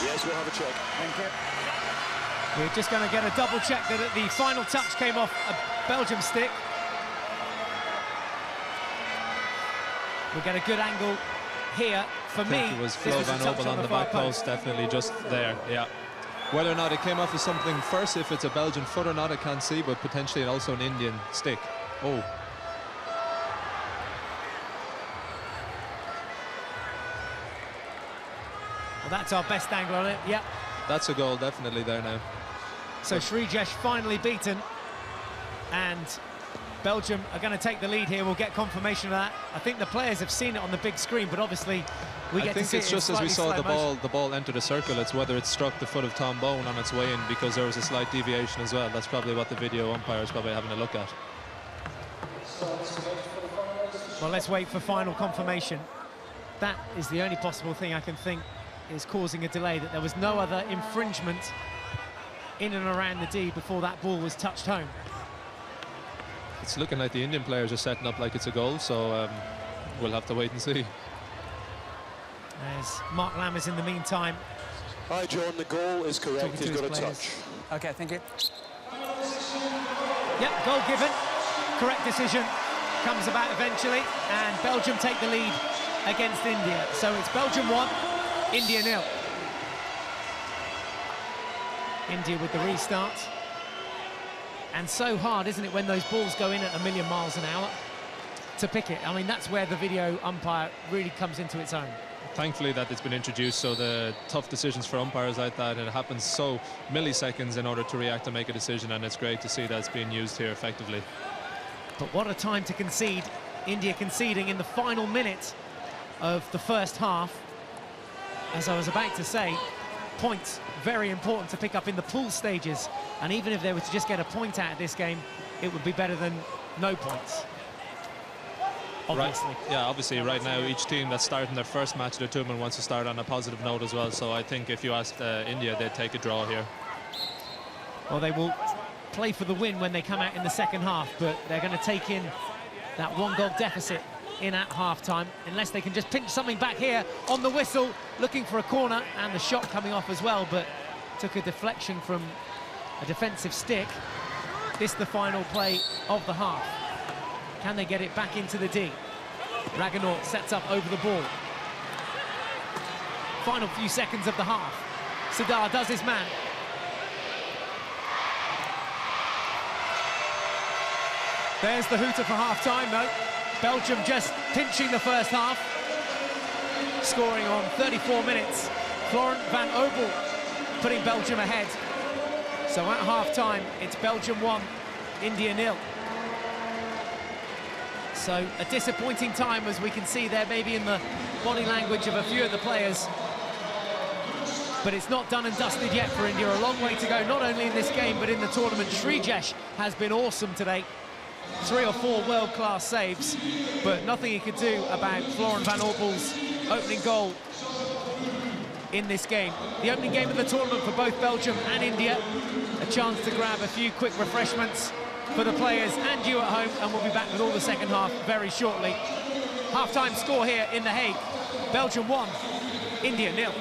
Yes, we'll have a check. Thank you. We're just going to get a double check that the final touch came off a Belgium stick. We'll get a good angle here. For me, it was Flo Van Obel on the back post, definitely just there, yeah. Whether or not it came off as something first, if it's a Belgian foot or not, I can't see, but potentially also an Indian stick. Oh. Well, that's our best angle on it, yeah. That's a goal, definitely there now. So Srijesh finally beaten, and Belgium are going to take the lead here. We'll get confirmation of that. I think the players have seen it on the big screen, but obviously we get to see it. I think it's just as we saw the ball enter the circle, it's whether it struck the foot of Tom Bone on its way in, because there was a slight deviation as well. That's probably what the video umpire is probably having a look at. Well, let's wait for final confirmation. That is the only possible thing I can think is causing a delay, that there was no other infringement in and around the D before that ball was touched home. It's looking like the Indian players are setting up like it's a goal, so we'll have to wait and see. As Mark Lammers in the meantime. Hi, John, the goal is correct. He's got a touch. Okay, thank you. Yep, goal given. Correct decision comes about eventually, and Belgium take the lead against India. So it's Belgium 1, India 0. India with the restart. And so hard, isn't it, when those balls go in at 1,000,000 miles an hour to pick it? I mean, that's where the video umpire really comes into its own. Thankfully that it's been introduced, so the tough decisions for umpires like that, and it happens so milliseconds in order to react and make a decision, and it's great to see that it's being used here effectively. But what a time to concede. India conceding in the final minute of the first half. As I was about to say, points very important to pick up in the pool stages, and even if they were to just get a point out of this game, it would be better than no points, obviously. Right. Yeah, obviously right now each team that's starting their first match of the tournament wants to start on a positive note as well, so I think if you asked India, they'd take a draw here. Well, they will play for the win when they come out in the second half, but they're going to take in that 1-goal deficit in at half-time, unless they can just pinch something back here on the whistle, looking for a corner, and the shot coming off as well, but took a deflection from a defensive stick. This the final play of the half. Can they get it back into the D? Raghunaut sets up over the ball. Final few seconds of the half. Sardar does his man. There's the hooter for half-time, though. Belgium just pinching the first half. Scoring on 34 minutes. Florent Van Obel putting Belgium ahead. So at half-time, it's Belgium 1, India 0. So a disappointing time, as we can see there, maybe in the body language of a few of the players. But it's not done and dusted yet for India. A long way to go, not only in this game, but in the tournament. Srijesh has been awesome today. 3 or 4 world-class saves, but nothing he could do about Florin van Oorbel's opening goal in this game. The opening game of the tournament for both Belgium and India. A chance to grab a few quick refreshments for the players and you at home, and we'll be back with all the second half very shortly. Half-time score here in The Hague. Belgium 1, India 0.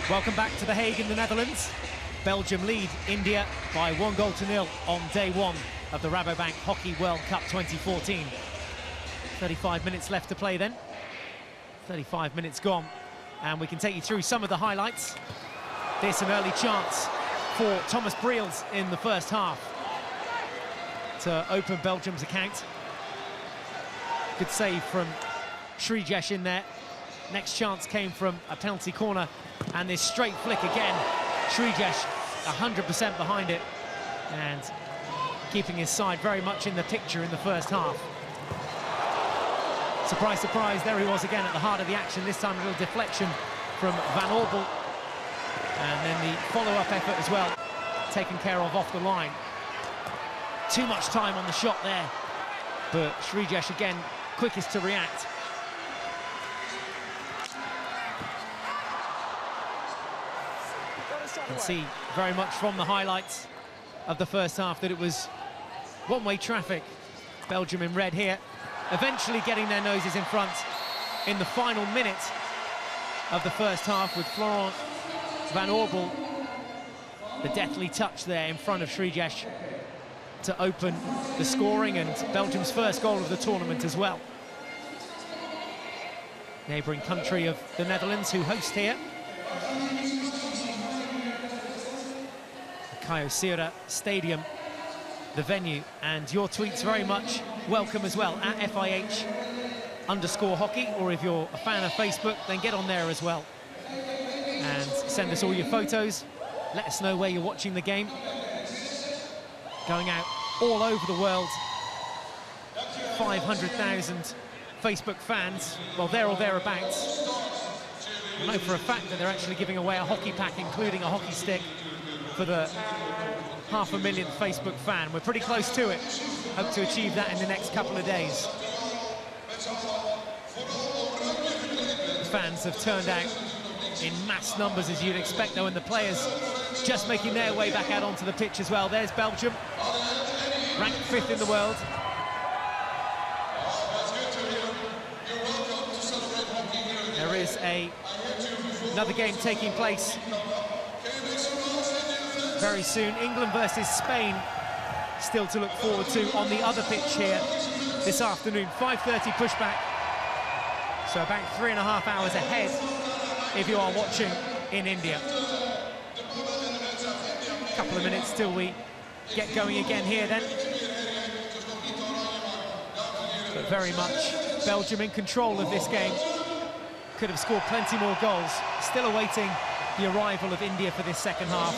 Welcome back to The Hague in the Netherlands. Belgium lead India by 1-0 on day one of the Rabobank Hockey World Cup 2014. 35 minutes left to play then. 35 minutes gone. And we can take you through some of the highlights. This an early chance for Thomas Briels in the first half to open Belgium's account. Good save from Srijesh in there. Next chance came from a penalty corner, and this straight flick again. Srijesh 100% behind it and keeping his side very much in the picture in the first half. Surprise, surprise, there he was again at the heart of the action, this time a little deflection from Van Oorbel. And then the follow-up effort as well, taken care of off the line. Too much time on the shot there, but Srijesh again, quickest to react. You can see very much from the highlights of the first half that it was one-way traffic. Belgium in red here, eventually getting their noses in front in the final minute of the first half with Florent Van Oorbel. The deathly touch there in front of Srijesh to open the scoring, and Belgium's first goal of the tournament as well. Neighbouring country of the Netherlands who host here. Kyocera Stadium, the venue, and your tweets very much welcome as well, at FIH_hockey, or if you're a fan of Facebook, then get on there as well. And send us all your photos, let us know where you're watching the game. Going out all over the world, 500,000 Facebook fans, well, there or thereabouts. I know for a fact that they're actually giving away a hockey pack, including a hockey stick, for the 500,000 Facebook fan. We're pretty close to it. Hope to achieve that in the next couple of days. The fans have turned out in mass numbers, as you'd expect, though, and the players just making their way back out onto the pitch as well. There's Belgium, ranked 5th in the world. There is another game taking place very soon. England versus Spain still to look forward to on the other pitch here this afternoon. 5:30 pushback, so about 3.5 hours ahead if you are watching in India. A couple of minutes till we get going again here then. But very much Belgium in control of this game. Could have scored plenty more goals. Still awaiting the arrival of India for this second half.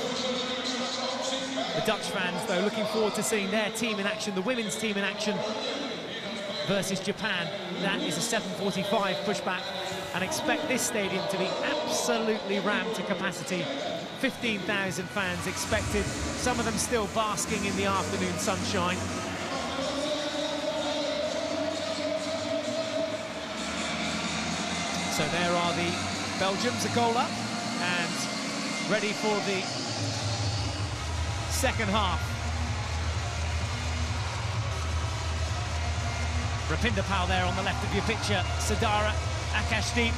The Dutch fans, though, looking forward to seeing their team in action, the women's team in action versus Japan. That is a 7:45 pushback, and expect this stadium to be absolutely rammed to capacity. 15,000 fans expected, some of them still basking in the afternoon sunshine. So there are the Belgians, a goal up, and ready for the second half. Rapindapal there on the left of your picture, Sadara, Akashdeep,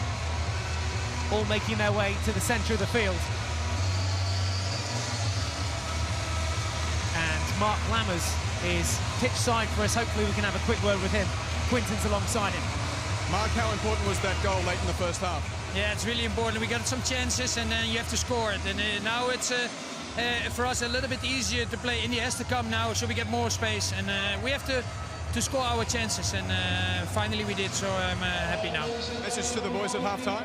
all making their way to the centre of the field. And Mark Lammers is pitch side for us. Hopefully we can have a quick word with him. Quinton's alongside him. Mark, how important was that goal late in the first half? Yeah, it's really important. We got some chances and you have to score it. And now it's for us a little bit easier to play. India has to come now, so we get more space. And we have to score our chances. And finally we did, so I'm happy now. Message to the boys at half-time?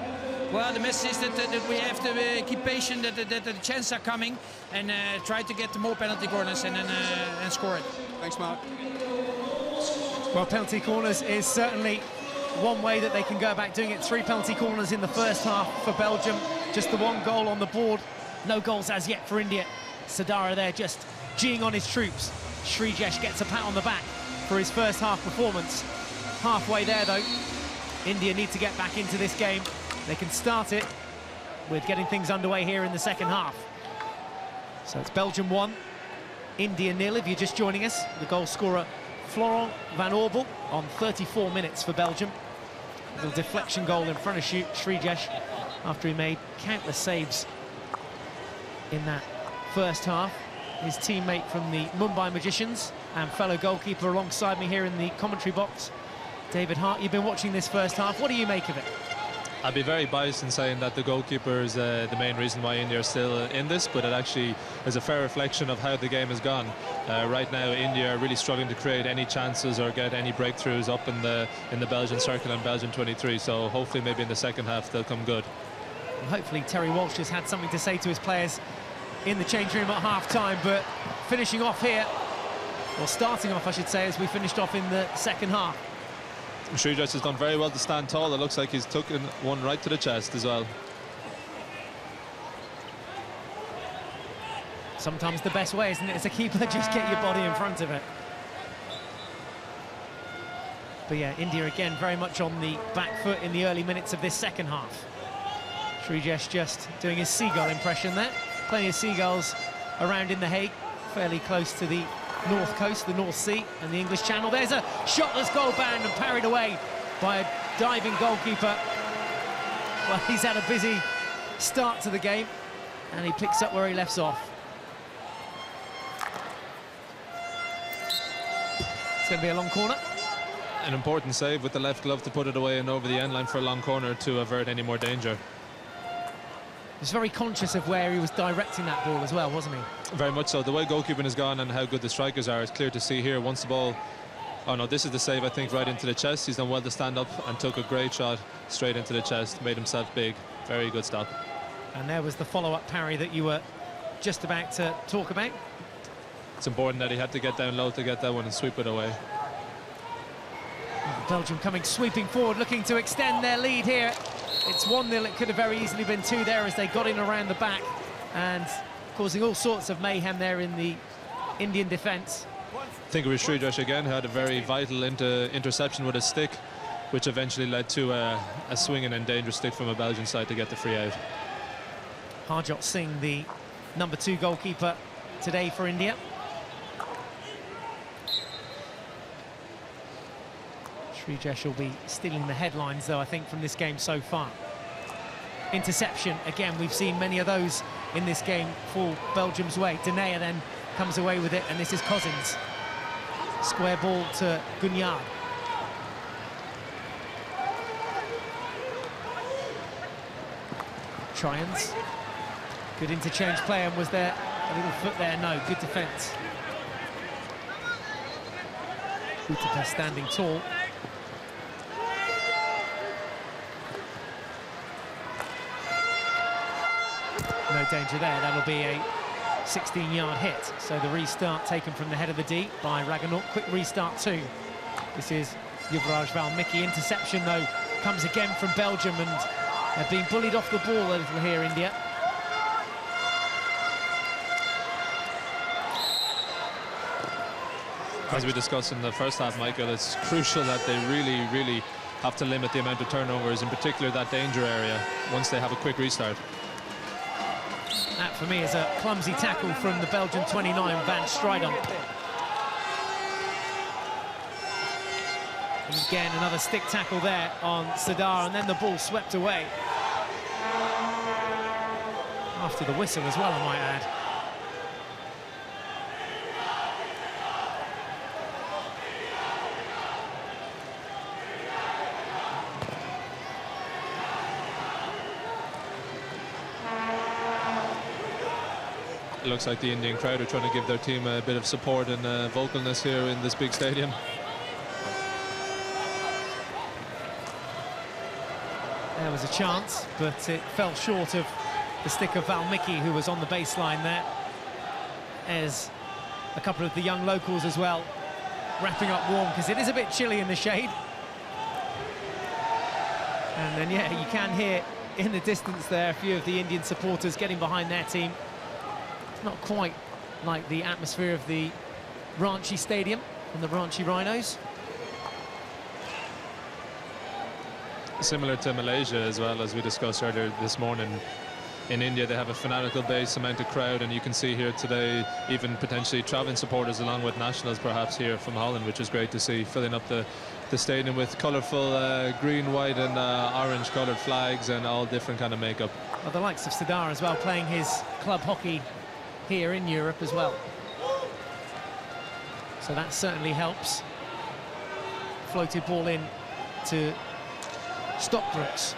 Well, the message is that we have to keep patient, that the chances are coming, and try to get more penalty corners and score it. Thanks, Mark. Well, penalty corners is certainly one way that they can go about doing it. 3 penalty corners in the first half for Belgium. Just the 1 goal on the board. No goals as yet for India. Sadara there just geeing on his troops. Srijesh gets a pat on the back for his first half performance. Halfway there, though. India need to get back into this game. They can start it with getting things underway here in the second half. So it's Belgium 1, India 0 if you're just joining us. The goal scorer, Florent Van Oorbel, on 34 minutes for Belgium. A little deflection goal in front of Srijesh after he made countless saves in that first half. His teammate from the Mumbai Magicians and fellow goalkeeper alongside me here in the commentary box, David Hart. You've been watching this first half. What do you make of it? I'd be very biased in saying that the goalkeeper is the main reason why India are still in this, but it actually is a fair reflection of how the game has gone. Right now, India are really struggling to create any chances or get any breakthroughs up in the Belgian circle and Belgian 23. So hopefully, maybe in the second half, they'll come good. Well, hopefully, Terry Walsh has had something to say to his players in the change room at half-time. But finishing off here, or starting off, I should say, as we finished off in the second half. Sridhar has done very well to stand tall. It looks like he's taken one right to the chest as well. Sometimes the best way, isn't it, as a keeper, just get your body in front of it. But yeah, India again very much on the back foot in the early minutes of this second half. Sridhar just doing his seagull impression there. Plenty of seagulls around in The Hague, fairly close to the North Coast, the North Sea and the English Channel. There's a shot that's goal-bound and parried away by a diving goalkeeper. Well, he's had a busy start to the game and he picks up where he left off. It's going to be a long corner. An important save with the left glove to put it away and over the end line for a long corner to avert any more danger. He was very conscious of where he was directing that ball as well, wasn't he? Very much so. The way goalkeeping has gone and how good the strikers are, it's clear to see here. Once the ball... Oh, no, this is the save, I think, right into the chest. He's done well to stand up and took a great shot straight into the chest, made himself big. Very good stop. And there was the follow-up parry that you were just about to talk about. It's important that he had to get down low to get that one and sweep it away. Belgium coming sweeping forward, looking to extend their lead here. It's 1-0, it could have very easily been 2 there as they got in around the back and causing all sorts of mayhem there in the Indian defence. I think it was Sridhar again who had a very vital interception with a stick, which eventually led to a swinging and dangerous stick from a Belgian side to get the free out. Harjot Singh, the #2 goalkeeper today for India. Sridhar will be stealing the headlines, though, I think, from this game so far. Interception, again, we've seen many of those in this game fall Belgium's way. Denea then comes away with it, and this is Cousins. Square ball to Gunyard. Tryons. Good interchange play, and was there a little foot there? No, good defence. Buildup standing tall. No danger there. That'll be a 16-yard hit. So the restart taken from the head of the D by Rabobank. Quick restart too. This is Yuvraj Valmiki. Interception though comes again from Belgium, and they're being bullied off the ball a little here, India. As we discussed in the first half, Michael, it's crucial that they really have to limit the amount of turnovers, in particular that danger area, once they have a quick restart. That, for me, is a clumsy tackle from the Belgian 29, Van Strijdom. Again, another stick tackle there on Sadar, and then the ball swept away. After the whistle as well, I might add. It looks like the Indian crowd are trying to give their team a bit of support and vocalness here in this big stadium. There was a chance, but it fell short of the stick of Valmiki, who was on the baseline there. There's a couple of the young locals as well, wrapping up warm, because it is a bit chilly in the shade. And then, yeah, you can hear in the distance there a few of the Indian supporters getting behind their team. Not quite like the atmosphere of the Ranchi Stadium and the Ranchi Rhinos. Similar to Malaysia as well, as we discussed earlier this morning. In India, they have a fanatical base amount of crowd, and you can see here today even potentially travelling supporters along with nationals perhaps here from Holland, which is great to see, filling up the the stadium with colourful green, white and orange coloured flags and all different kind of makeup. Well, the likes of Sadar as well, playing his club hockey here in Europe as well. So that certainly helps. Floated ball in to Stockbrooks.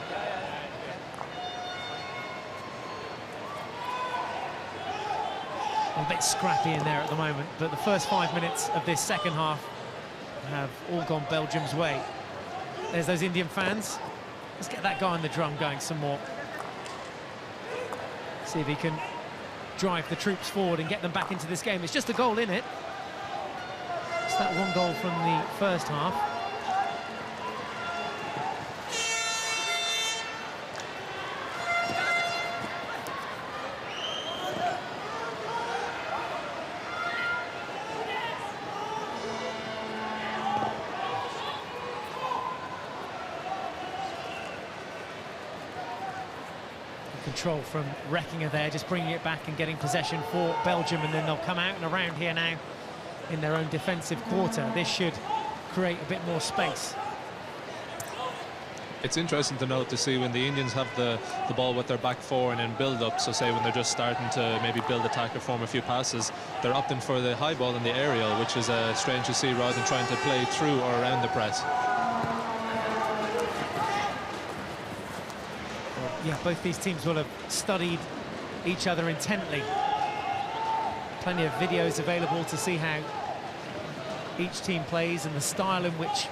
A bit scrappy in there at the moment, but the first 5 minutes of this second half have all gone Belgium's way. There's those Indian fans. Let's get that guy on the drum going some more. See if he can drive the troops forward and get them back into this game. It's just a goal in it. It's that one goal from the first half. Control from Reckinger there, just bringing it back and getting possession for Belgium, and then they'll come out and around here now in their own defensive quarter. This should create a bit more space. It's interesting to note to see when the Indians have the ball with their back four and then build up, so say when they're just starting to maybe build attack or form a few passes, they're opting for the high ball in the aerial, which is strange to see, rather than trying to play through or around the press. Yeah, both these teams will have studied each other intently. Plenty of videos available to see how each team plays and the style in which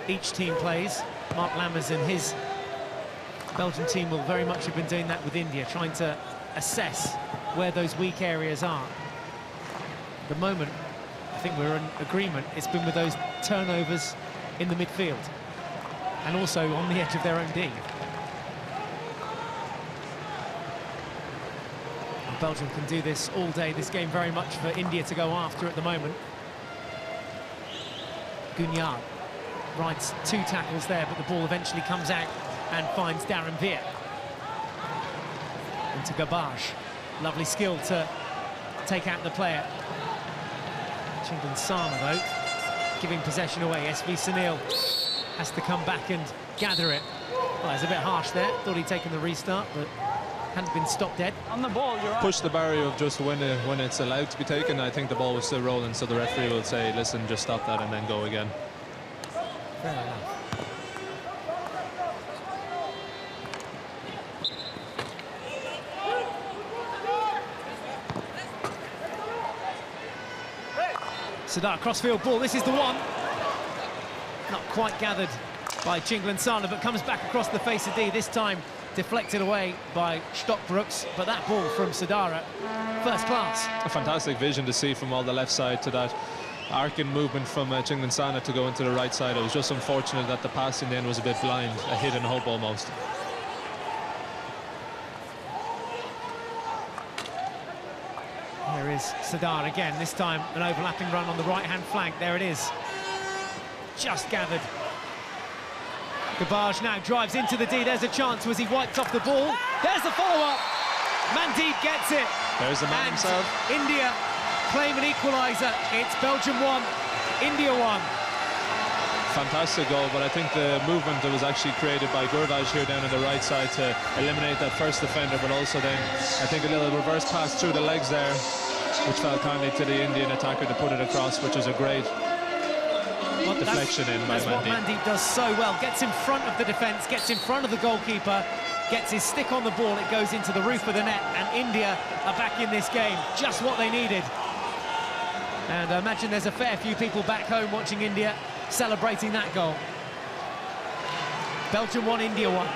each team plays. Mark Lammers and his Belgian team will very much have been doing that with India, trying to assess where those weak areas are. At the moment, I think we're in agreement, it's been with those turnovers in the midfield and also on the edge of their own D. Belgium can do this all day. This game very much for India to go after at the moment. Gunyard rides 2 tackles there, but the ball eventually comes out and finds Darren Veer. Into Garbage. Lovely skill to take out the player. Chinglen Sama, though, giving possession away. SV Sunil has to come back and gather it. Well, it's a bit harsh there. Thought he'd taken the restart, but hadn't been stopped dead. On the ball, you're Push the barrier of just when it's allowed to be taken. I think the ball was still rolling, so the referee will say, listen, just stop that and then go again. Fair enough. Sadar, crossfield ball, this is the one. Not quite gathered by Chinglen Sana, but comes back across the face of D, this time deflected away by Stockbrooks, but that ball from Sadara, first class. A fantastic vision to see from all the left side to that arcing movement from Chinglen Sana to go into the right side. It was just unfortunate that the pass in the end was a bit blind, a hit and hope almost. Here is Sadar again, this time an overlapping run on the right-hand flank. There it is. Just gathered. Garbage now drives into the D. There's a chance. Was he wiped off the ball? There's the follow-up. Mandeep gets it. There's the man and himself. India claim an equaliser. It's Belgium 1, India 1. Fantastic goal, but I think the movement that was actually created by Gurvaj here down on the right side to eliminate that first defender, but also then I think a little reverse pass through the legs there, which fell kindly to the Indian attacker to put it across, which was a great deflection in by That's what Mandeep. Mandeep does so well. Gets in front of the defence, gets in front of the goalkeeper, gets his stick on the ball, it goes into the roof of the net, and India are back in this game. Just what they needed. And I imagine there's a fair few people back home watching India celebrating that goal. Belgium 1, India 1.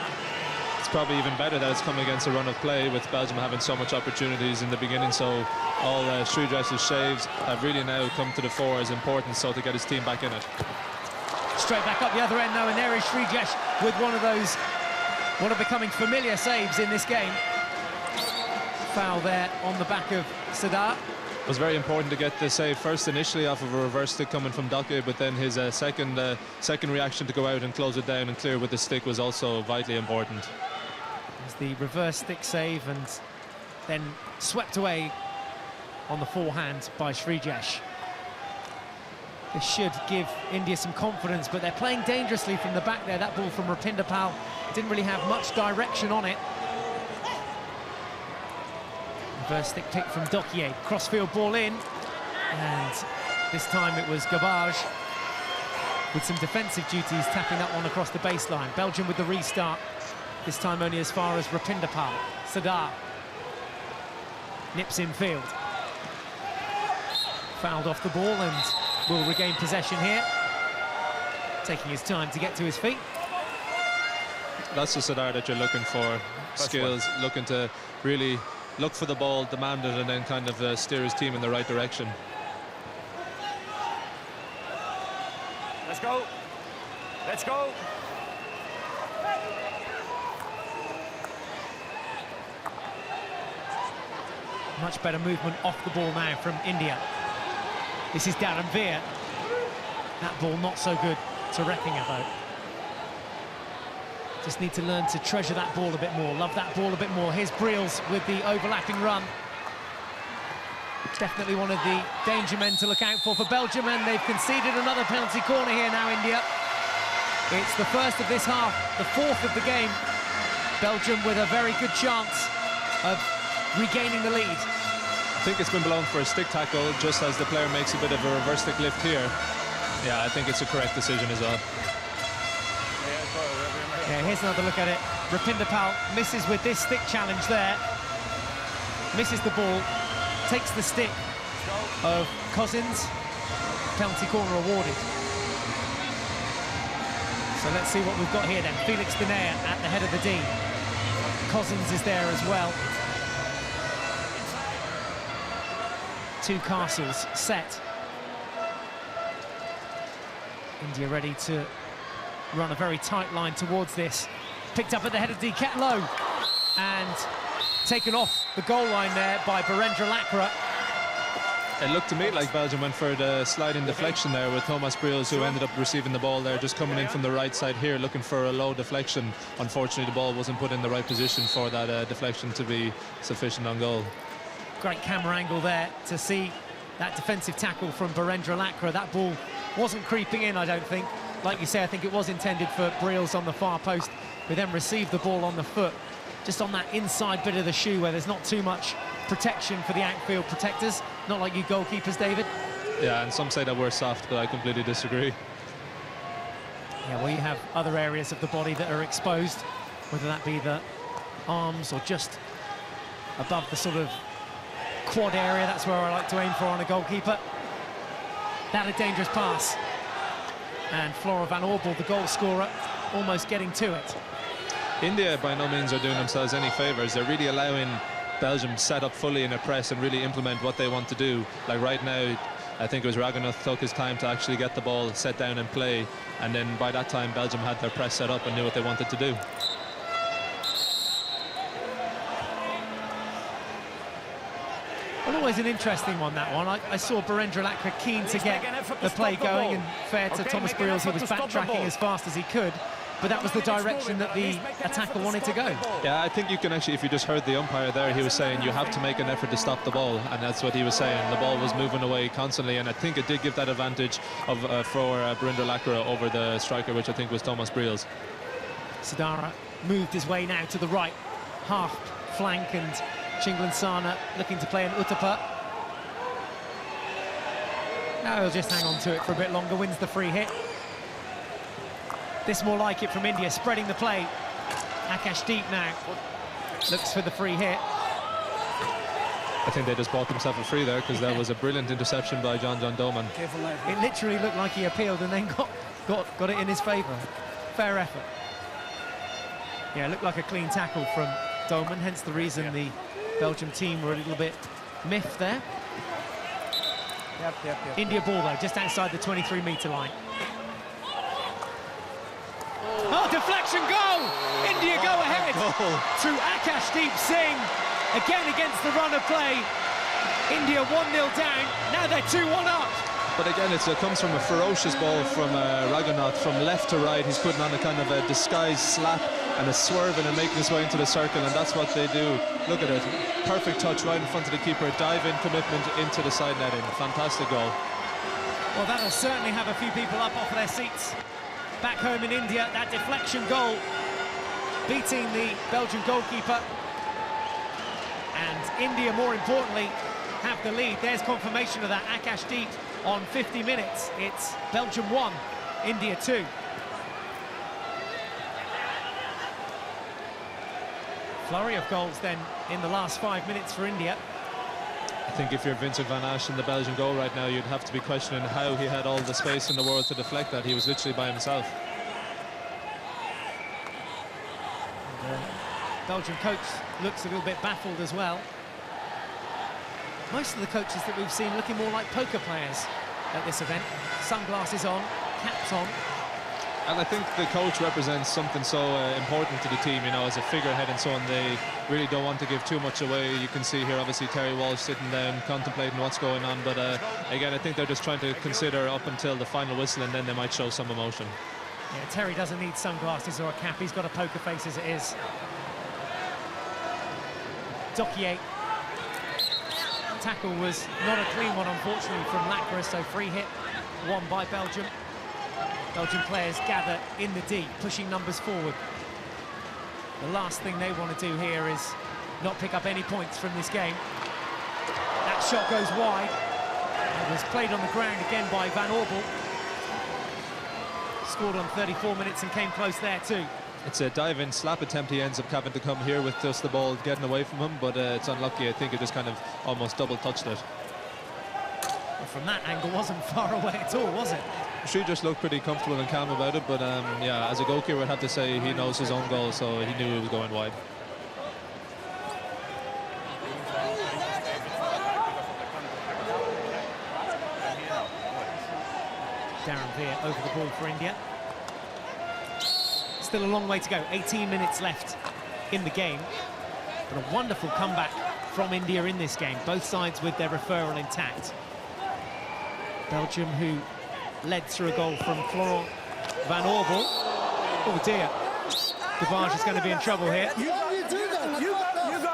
It's probably even better that it's come against a run of play, with Belgium having so much opportunities in the beginning, so all Sridhash's shaves have really now come to the fore as important, so to get his team back in it. Straight back up the other end now, and there is Sridhash with one of becoming familiar saves in this game. Foul there on the back of Sadar. It was very important to get the save first initially off of a reverse stick coming from Dake, but then his second reaction to go out and close it down and clear with the stick was also vitally important. There's the reverse stick save and then swept away on the forehand by Sridhash. This should give India some confidence, but they're playing dangerously from the back there. That ball from Rapinder Pal didn't really have much direction on it. Reverse stick pick from Dokier. Crossfield ball in, and this time it was Garbage with some defensive duties tapping that one across the baseline. Belgium with the restart, this time only as far as Rapinder Pal. Sadar nips in field. Fouled off the ball and will regain possession here. Taking his time to get to his feet. That's the Sadar that you're looking for. Skills, looking to really look for the ball, demand it, and then kind of steer his team in the right direction. Let's go. Let's go. Much better movement off the ball now from India. This is Darren Veer. That ball not so good to reckon about. Just need to learn to treasure that ball a bit more, love that ball a bit more. Here's Briels with the overlapping run. Definitely one of the danger men to look out for Belgium, and they've conceded another penalty corner here now, India. It's the first of this half, the fourth of the game. Belgium with a very good chance of regaining the lead. I think it's been blown for a stick tackle just as the player makes a bit of a reverse stick lift here. Yeah, I think it's a correct decision as well. Yeah, here's another look at it. Rapinder Pal misses with this stick challenge there. Misses the ball, takes the stick of Cousins. Penalty corner awarded. So let's see what we've got here then. Felix Denayer at the head of the D. Cousins is there as well. Two castles set. India ready to run a very tight line towards this. Picked up at the head of D, kept low, and taken off the goal line there by Birendra Lakra. It looked to me like Belgium went for the sliding deflection there with Thomas Briels, who ended up receiving the ball there, just coming in from the right side here, looking for a low deflection. Unfortunately, the ball wasn't put in the right position for that deflection to be sufficient on goal. Great camera angle there to see that defensive tackle from Birendra Lakra. That ball wasn't creeping in, I don't think. Like you say, I think it was intended for Briels on the far post, who then received the ball on the foot, just on that inside bit of the shoe where there's not too much protection for the outfield protectors, not like you goalkeepers, David. Yeah, and some say that we're soft, but I completely disagree. Yeah, well, you have other areas of the body that are exposed, whether that be the arms or just above the sort of quad area. That's where I like to aim for on a goalkeeper. That a dangerous pass. And Flora van Oorbel, the goal scorer, almost getting to it. India by no means are doing themselves any favours. They're really allowing Belgium set up fully in a press and really implement what they want to do. Like right now, I think it was Raghunath took his time to actually get the ball set down and play, and then by that time Belgium had their press set up and knew what they wanted to do. Well, always an interesting one, that one. I saw Birendra Lakra keen to get the play going, and fair to Thomas Briels, he was backtracking as fast as he could, but that was the direction that the attacker wanted to go. Yeah, I think you can actually, if you just heard the umpire there, he was saying you have to make an effort to stop the ball, and that's what he was saying. The ball was moving away constantly, and I think it did give that advantage of for Birendra Lakra over the striker, which I think was Thomas Briels. Sadara moved his way now to the right half flank, and Chinglan Sana looking to play an Uttapa. Now he'll just hang on to it for a bit longer, wins the free hit. This more like it from India, spreading the play. Akash Deep now looks for the free hit. I think they just bought themselves a free there, because that was a brilliant interception by John Doman. It literally looked like he appealed and then got it in his favour. Fair effort. Yeah, it looked like a clean tackle from Doman, hence the reason the Belgium team were a little bit miffed there. Yep. India ball though, just outside the 23-metre line. Oh, deflection goal! India go ahead through Akash Deep Singh. Again against the run of play. India 1-0 down, now they're 2-1 up. But again, it comes from a ferocious ball from Raghunath, from left to right. He's putting on a kind of a disguised slap and a swerving and making his way into the circle, and that's what they do. Look at it, perfect touch right in front of the keeper, dive-in commitment into the side netting. Fantastic goal. Well, that'll certainly have a few people up off their seats. Back home in India, that deflection goal beating the Belgian goalkeeper. And India, more importantly, have the lead. There's confirmation of that. Akashdeep on 50 minutes. It's Belgium 1, India 2. Flurry of goals then in the last 5 minutes for India. I think if you're Vincent van Asch in the Belgian goal right now, you'd have to be questioning how he had all the space in the world to deflect that. He was literally by himself. Belgian coach looks a little bit baffled as well. Most of the coaches that we've seen looking more like poker players at this event. Sunglasses on, caps on. And I think the coach represents something so important to the team, you know, as a figurehead and so on. They really don't want to give too much away. You can see here, obviously, Terry Walsh sitting down, contemplating what's going on. But again, I think they're just trying to consider up until the final whistle, and then they might show some emotion. Yeah, Terry doesn't need sunglasses or a cap. He's got a poker face as it is. Dokier. Tackle was not a clean one, unfortunately, from Lacra, so free hit, won by Belgium. Belgian players gather in the D, pushing numbers forward. The last thing they want to do here is not pick up any points from this game. That shot goes wide. It was played on the ground again by Van Oorbel. Scored on 34 minutes and came close there too. It's a dive-in slap attempt. He ends up having to come here with just the ball getting away from him, but it's unlucky. I think it just kind of almost double-touched it. Well, from that angle, wasn't far away at all, was it? She just looked pretty comfortable and calm about it, but yeah, as a goalkeeper, I'd have to say he knows his own goal, so he knew he was going wide. Darren Veer over the ball for India. Still a long way to go, 18 minutes left in the game. But a wonderful comeback from India in this game, both sides with their referral intact. Belgium, who led through a goal from Florent Van Oorbel. Oh dear, Devage is going to be in trouble here. You go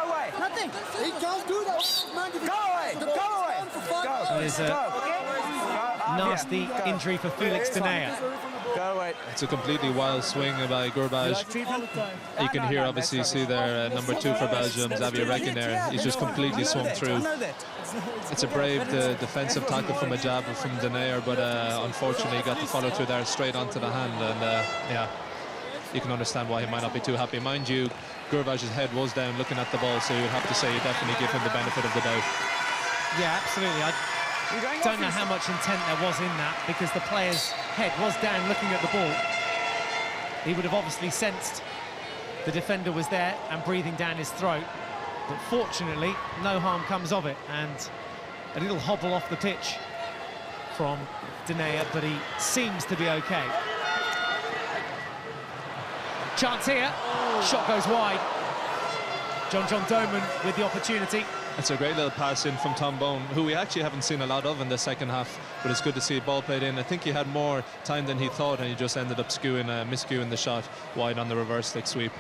away. Nothing. He can't do that. Go away. Go away. Go. There's a nasty injury for Felix Denayer. Go away. It's a completely wild swing by Gurbaj. You can hear, obviously, see there number 2 for Belgium, Xavier Requinaire. He's just completely swung through. It's a brave defensive tackle from a jab from Denayer, but unfortunately he got the follow through there straight onto the hand, and yeah, you can understand why he might not be too happy. Mind you, Gurbaj's head was down looking at the ball, so you'd have to say you definitely give him the benefit of the doubt. Yeah, absolutely. I don't know how much intent there was in that, because the player's head was down looking at the ball. He would have obviously sensed the defender was there and breathing down his throat, but fortunately no harm comes of it, and a little hobble off the pitch from Denayer, but he seems to be okay. Chance here, shot goes wide. John Doman with the opportunity. It's a great little pass in from Tom Bone, who we actually haven't seen a lot of in the second half, but it's good to see a ball played in. I think he had more time than he thought, and he just ended up miscuing the shot wide on the reverse stick sweep.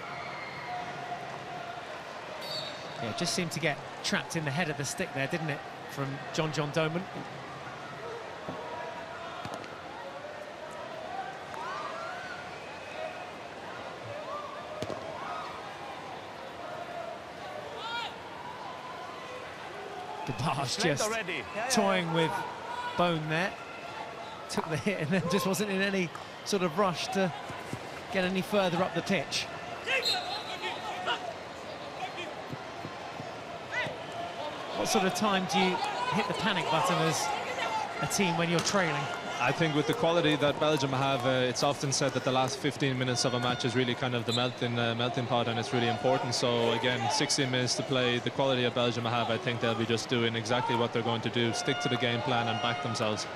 Yeah, just seemed to get trapped in the head of the stick there, didn't it, from John Doman. Gabage just toying with Bone there. Took the hit and then just wasn't in any sort of rush to get any further up the pitch. What sort of time do you hit the panic button as a team when you're trailing? I think with the quality that Belgium have, it's often said that the last 15 minutes of a match is really kind of the melting pot, and it's really important. So again, 16 minutes to play, the quality of Belgium have, I think they'll be just doing exactly what they're going to do, stick to the game plan and back themselves.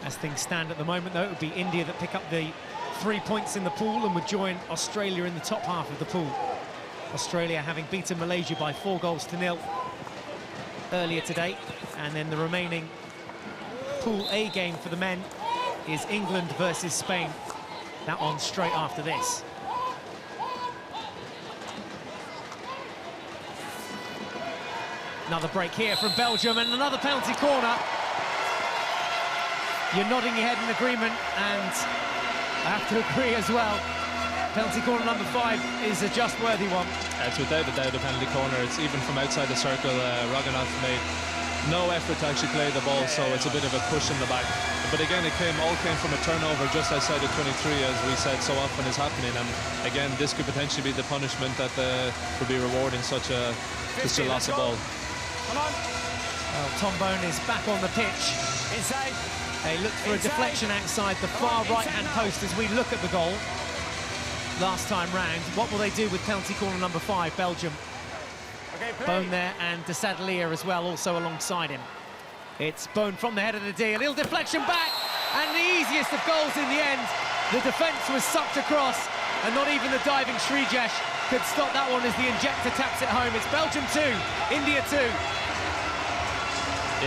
As things stand at the moment, though, it would be India that pick up the 3 points in the pool and would join Australia in the top half of the pool. Australia having beaten Malaysia by 4-0 earlier today. And then the remaining Pool A game for the men is England versus Spain. That on straight after this. Another break here from Belgium and another penalty corner. You're nodding your head in agreement, and I have to agree as well. Penalty corner number 5 is a just worthy one. It's without a doubt a penalty corner. It's even from outside the circle. Roganov made no effort to actually play the ball, so it's a bit of a push in the back. But again, it all came from a turnover just outside of 23, as we said so often is happening. And again, this could potentially be the punishment that would be rewarding such a loss of ball. Come on. Well, Tom Bone is back on the pitch. Inside. They look for a deflection outside the far right-hand post as we look at the goal last time round. What will they do with penalty corner number 5, Belgium? Okay, Bone there and De Sadelier as well, also alongside him. It's Bone from the head of the D, a little deflection back, and the easiest of goals in the end. The defence was sucked across, and not even the diving Srijesh could stop that one as the injector taps it home. It's Belgium 2, India 2.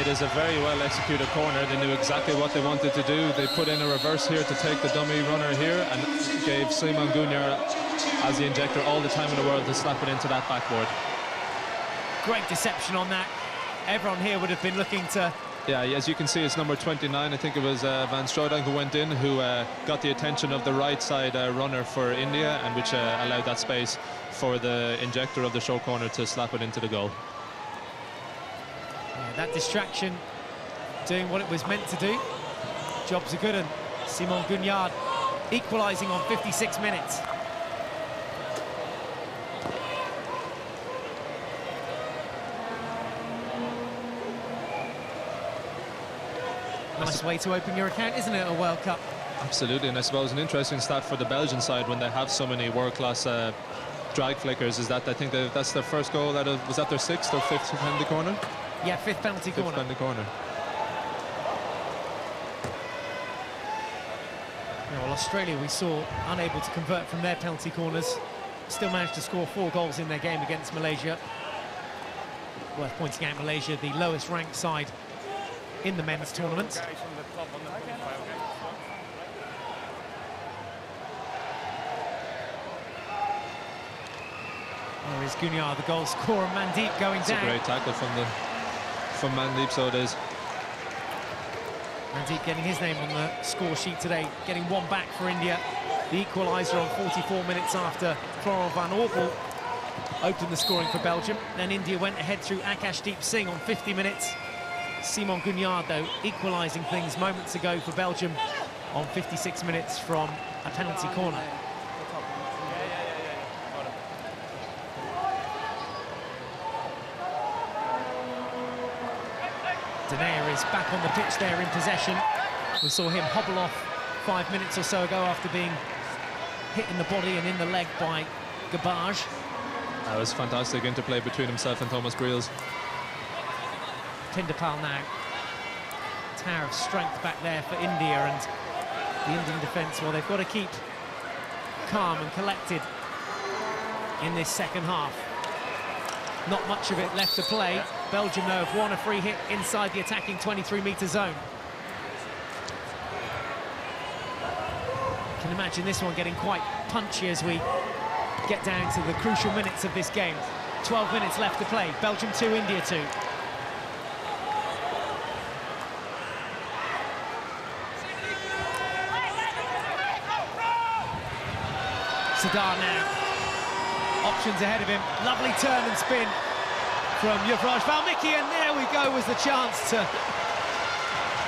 It is a very well executed corner. They knew exactly what they wanted to do. They put in a reverse here to take the dummy runner here and gave Simon Gunyar as the injector all the time in the world to slap it into that backboard. Great deception on that. Everyone here would have been looking to... Yeah, as you can see, it's number 29. I think it was Van Stroodang who went in, who got the attention of the right side runner for India, and which allowed that space for the injector of the short corner to slap it into the goal. That distraction doing what it was meant to do. Jobs are good, and Simon Gunyard equalising on 56 minutes. Nice way to open your account, isn't it, a World Cup? Absolutely, and I suppose an interesting stat for the Belgian side when they have so many world-class drag flickers is that I think that's their first goal out of, was that their 6th or 5th penalty corner? Yeah, 5th penalty corner. 5th penalty corner. Yeah, well, Australia we saw unable to convert from their penalty corners. Still managed to score 4 goals in their game against Malaysia. Worth pointing out, Malaysia, the lowest ranked side in the men's tournament. There is Gunyar, the goal scorer. Mandeep going down. It's a great tackle from Mandeep, so it is. Mandeep getting his name on the score sheet today, getting 1 back for India. The equaliser on 44 minutes after Florent Van Orpel opened the scoring for Belgium. Then India went ahead through Akashdeep Singh on 50 minutes. Simon Gunyard, though, equalising things moments ago for Belgium on 56 minutes from a penalty corner. Denayer is back on the pitch there in possession. We saw him hobble off 5 minutes or so ago after being hit in the body and in the leg by Gabaj. That was fantastic interplay between himself and Thomas Briels. Pindapal now. Tower of strength back there for India, and the Indian defence, well, they've got to keep calm and collected in this second half. Not much of it left to play. Belgium, though, have won a free hit inside the attacking 23-metre zone. You can imagine this one getting quite punchy as we get down to the crucial minutes of this game. 12 minutes left to play. Belgium 2, India 2. Sadar now. Options ahead of him. Lovely turn and spin from Yuvraj Valmiki, and there we go, was the chance to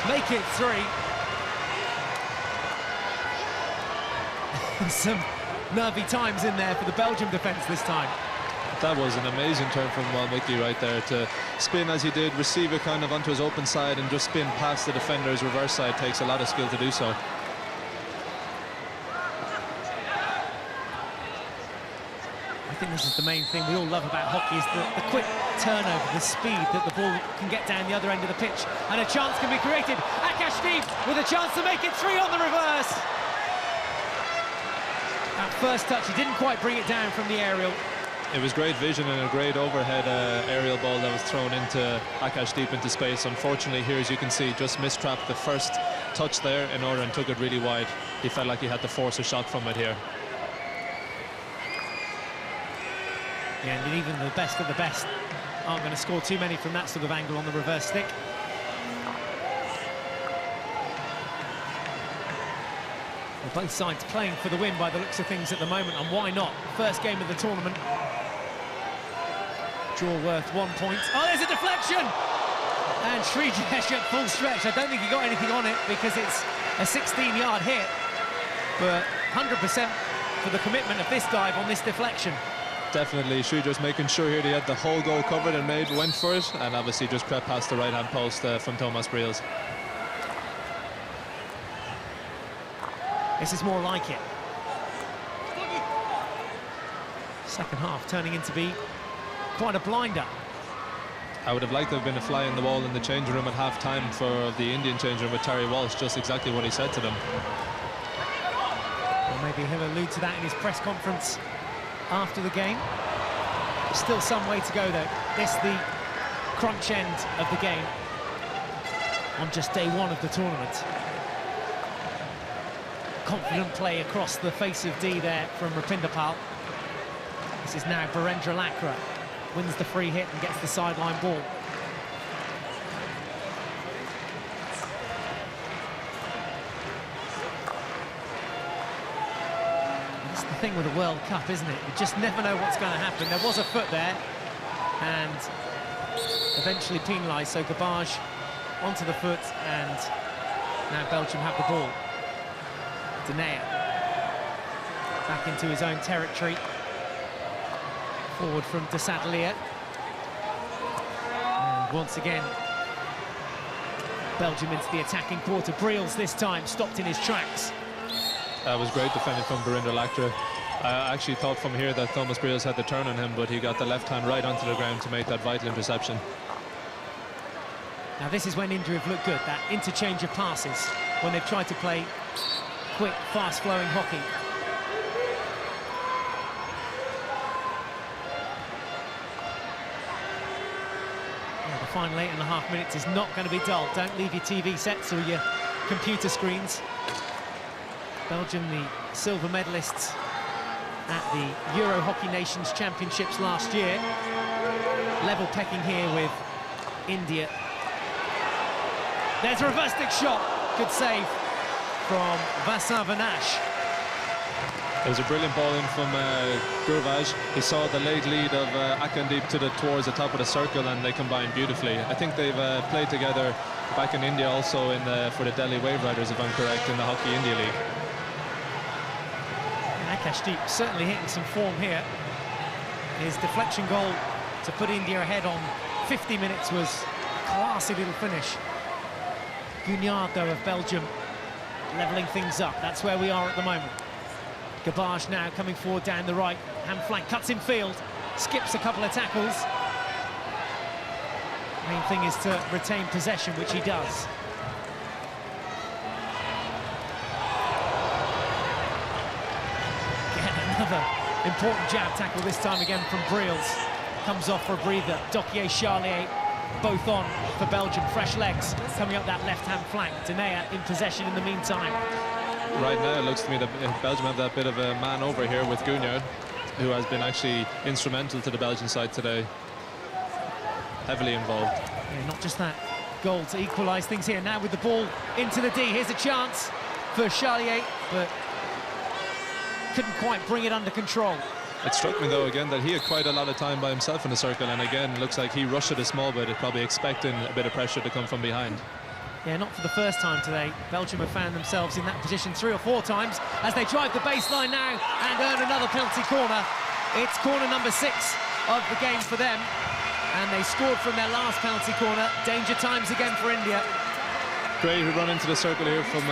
make it 3. Some nervy times in there for the Belgium defence this time. That was an amazing turn from Valmiki right there, to spin as he did, receive it kind of onto his open side and just spin past the defender's reverse side. Takes a lot of skill to do so. I think this is the main thing we all love about hockey, is the quick turnover, the speed that the ball can get down the other end of the pitch, and a chance can be created. Akashdeep with a chance to make it 3 on the reverse. That first touch, he didn't quite bring it down from the aerial. It was great vision and a great overhead aerial ball that was thrown into Akashdeep into space. Unfortunately, here, as you can see, just mistrapped the first touch there in order and took it really wide. He felt like he had to force a shot from it here. Yeah, and even the best of the best aren't going to score too many from that sort of angle on the reverse stick. Well, both sides playing for the win by the looks of things at the moment, and why not? First game of the tournament. Draw worth 1 point. Oh, there's a deflection! And Srijesh at full stretch. I don't think he got anything on it because it's a 16-yard hit, but 100% for the commitment of this dive on this deflection. Definitely, Sri just making sure here they had the whole goal covered and went for it, and obviously just crept past the right-hand post from Thomas Briels. This is more like it. Second half turning into be quite a blinder. I would have liked to have been a fly in the wall in the changing room at half-time for the Indian changing room with Terry Walsh, just exactly what he said to them. Well, maybe he'll allude to that in his press conference after the game. Still some way to go, though. This the crunch end of the game on just day one of the tournament. Confident play across the face of D there from Rapinder Pal. This is now Birendra Lakra. Wins the free hit and gets the sideline ball. That's the thing with the World Cup, isn't it? You just never know what's going to happen. There was a foot there and eventually penalised, so Garbage onto the foot, and now Belgium have the ball. Denea back into his own territory. Forward from De Sadelier. And once again, Belgium into the attacking quarter. Briels this time stopped in his tracks. That was great defending from Birendra Lakra. I actually thought from here that Thomas Briels had the turn on him, but he got the left hand right onto the ground to make that vital interception. Now this is when India have looked good, that interchange of passes, when they've tried to play quick, fast-flowing hockey. The final 8.5 minutes is not going to be dull. Don't leave your TV sets or your computer screens. Belgium, the silver medalists at the Euro Hockey Nations Championships last year. Level pecking here with India. There's a reverse stick shot. Good save from Vincent Vanache. It was a brilliant ball in from Gurvaj. He saw the late lead of Akandeep towards the top of the circle, and they combined beautifully. I think they've played together back in India also for the Delhi Wave Riders, if I'm correct, in the Hockey India League. Akashdeep certainly hitting some form here. His deflection goal to put India ahead on 50 minutes was a classy little finish. Guignard, though, of Belgium levelling things up. That's where we are at the moment. Garbage now coming forward down the right. Hand flank, cuts in field, skips a couple of tackles. Main thing is to retain possession, which he does. Again, another important jab tackle, this time again from Briels. Comes off for a breather. Dokier, Charlier, both on for Belgium. Fresh legs coming up that left-hand flank. Denea in possession in the meantime. Right now, it looks to me that Belgium have that bit of a man over here with Guignard, who has been actually instrumental to the Belgian side today. Heavily involved. Yeah, not just that goal to equalise things here. Now with the ball into the D. Here's a chance for Charlier, but couldn't quite bring it under control. It struck me, though, again, that he had quite a lot of time by himself in the circle, and again, looks like he rushed it a small bit, probably expecting a bit of pressure to come from behind. Yeah, not for the first time today. Belgium have found themselves in that position 3 or 4 times as they drive the baseline now and earn another penalty corner. It's corner number 6 of the game for them, and they scored from their last penalty corner. Danger times again for India. Great run into the circle here from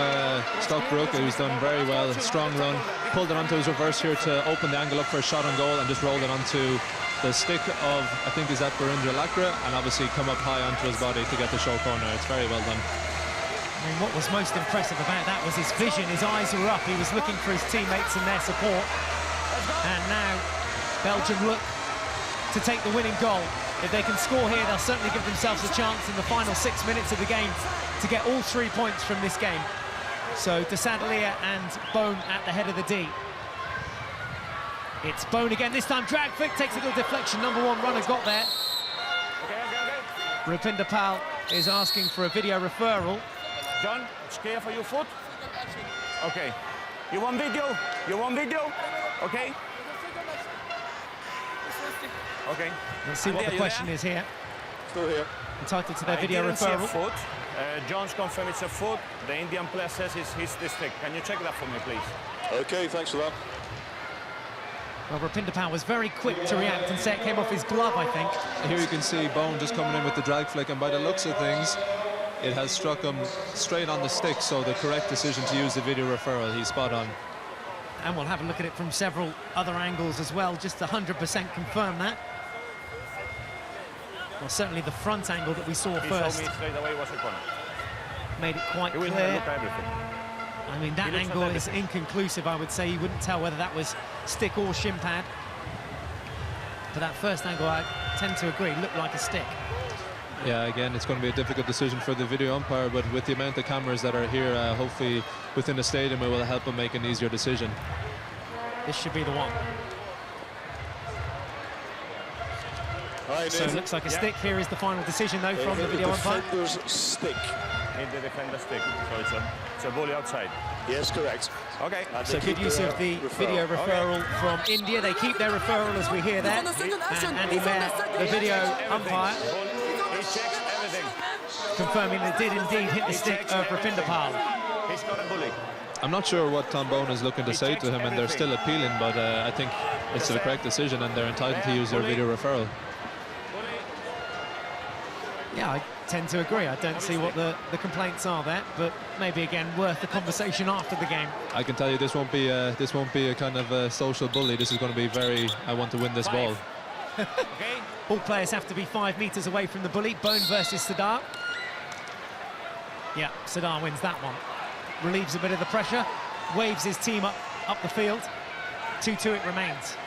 Stockbrook, who's done very well. Strong run, pulled it onto his reverse here to open the angle up for a shot on goal, and just rolled it onto the stick of, I think, is that Birendra Lakra, and obviously come up high onto his body to get the short corner. It's very well done. I mean, what was most impressive about that was his vision. His eyes were up. He was looking for his teammates and their support. And now Belgium look to take the winning goal. If they can score here, they'll certainly give themselves a chance in the final 6 minutes of the game to get all 3 points from this game. So De Sadelier and Bone at the head of the D. It's Bone again, this time drag flick, takes a little deflection. Number 1 runner got there. Rupinder Pal is asking for a video referral. John, it's clear for your foot? Okay. You want video? You want video? Okay. Okay. Let's see what the question is here. Still here. Entitled to their I video didn't see a referral. foot. John's confirmed it's a foot. The Indian player says it's the stick. Can you check that for me, please? Okay, thanks for that. Well, Rupinder Pal was very quick to react and say it came off his glove, I think. Here you can see Bone just coming in with the drag flick, and by the looks of things, it has struck him straight on the stick, so the correct decision to use the video referral. He's spot on. And we'll have a look at it from several other angles as well, just to 100% confirm that. Well, certainly the front angle that we saw He first told me straight away it was a corner. made it quite He will clear. look at everything. I mean, that He looks at angle is everything. inconclusive, I would say. You wouldn't tell whether that was stick or shin pad. But that first angle, I tend to agree, looked like a stick. Yeah, again, it's going to be a difficult decision for the video umpire, but with the amount of cameras that are here, hopefully within the stadium, it will help him make an easier decision. This should be the one. Hi, So it looks like a stick. Here is the final decision, though, from the video umpire. defender's stick. Hit the defender stick. So it's a volley outside. Yes, correct. Okay. And So they good keep use their of the referral. video referral from India. They keep their referral as we hear that. And Andy Mayer, the video umpire, He checks everything. confirming that it did indeed hit the stick of Rupinder Pal. He's got a bully. I'm not sure what Tom Bone is looking to say to him, and they're still appealing, but I think it's the correct decision, and they're entitled to use their video referral. Yeah, I tend to agree. I don't see what the complaints are there, but maybe again worth the conversation after the game. I can tell you this won't be a kind of a social bully. This is going to be very, I want to win this ball. Okay. All players have to be 5 metres away from the bully. Bone versus Sadar. Yeah, Sadar wins that one. Relieves a bit of the pressure, waves his team up the field. 2-2 it remains.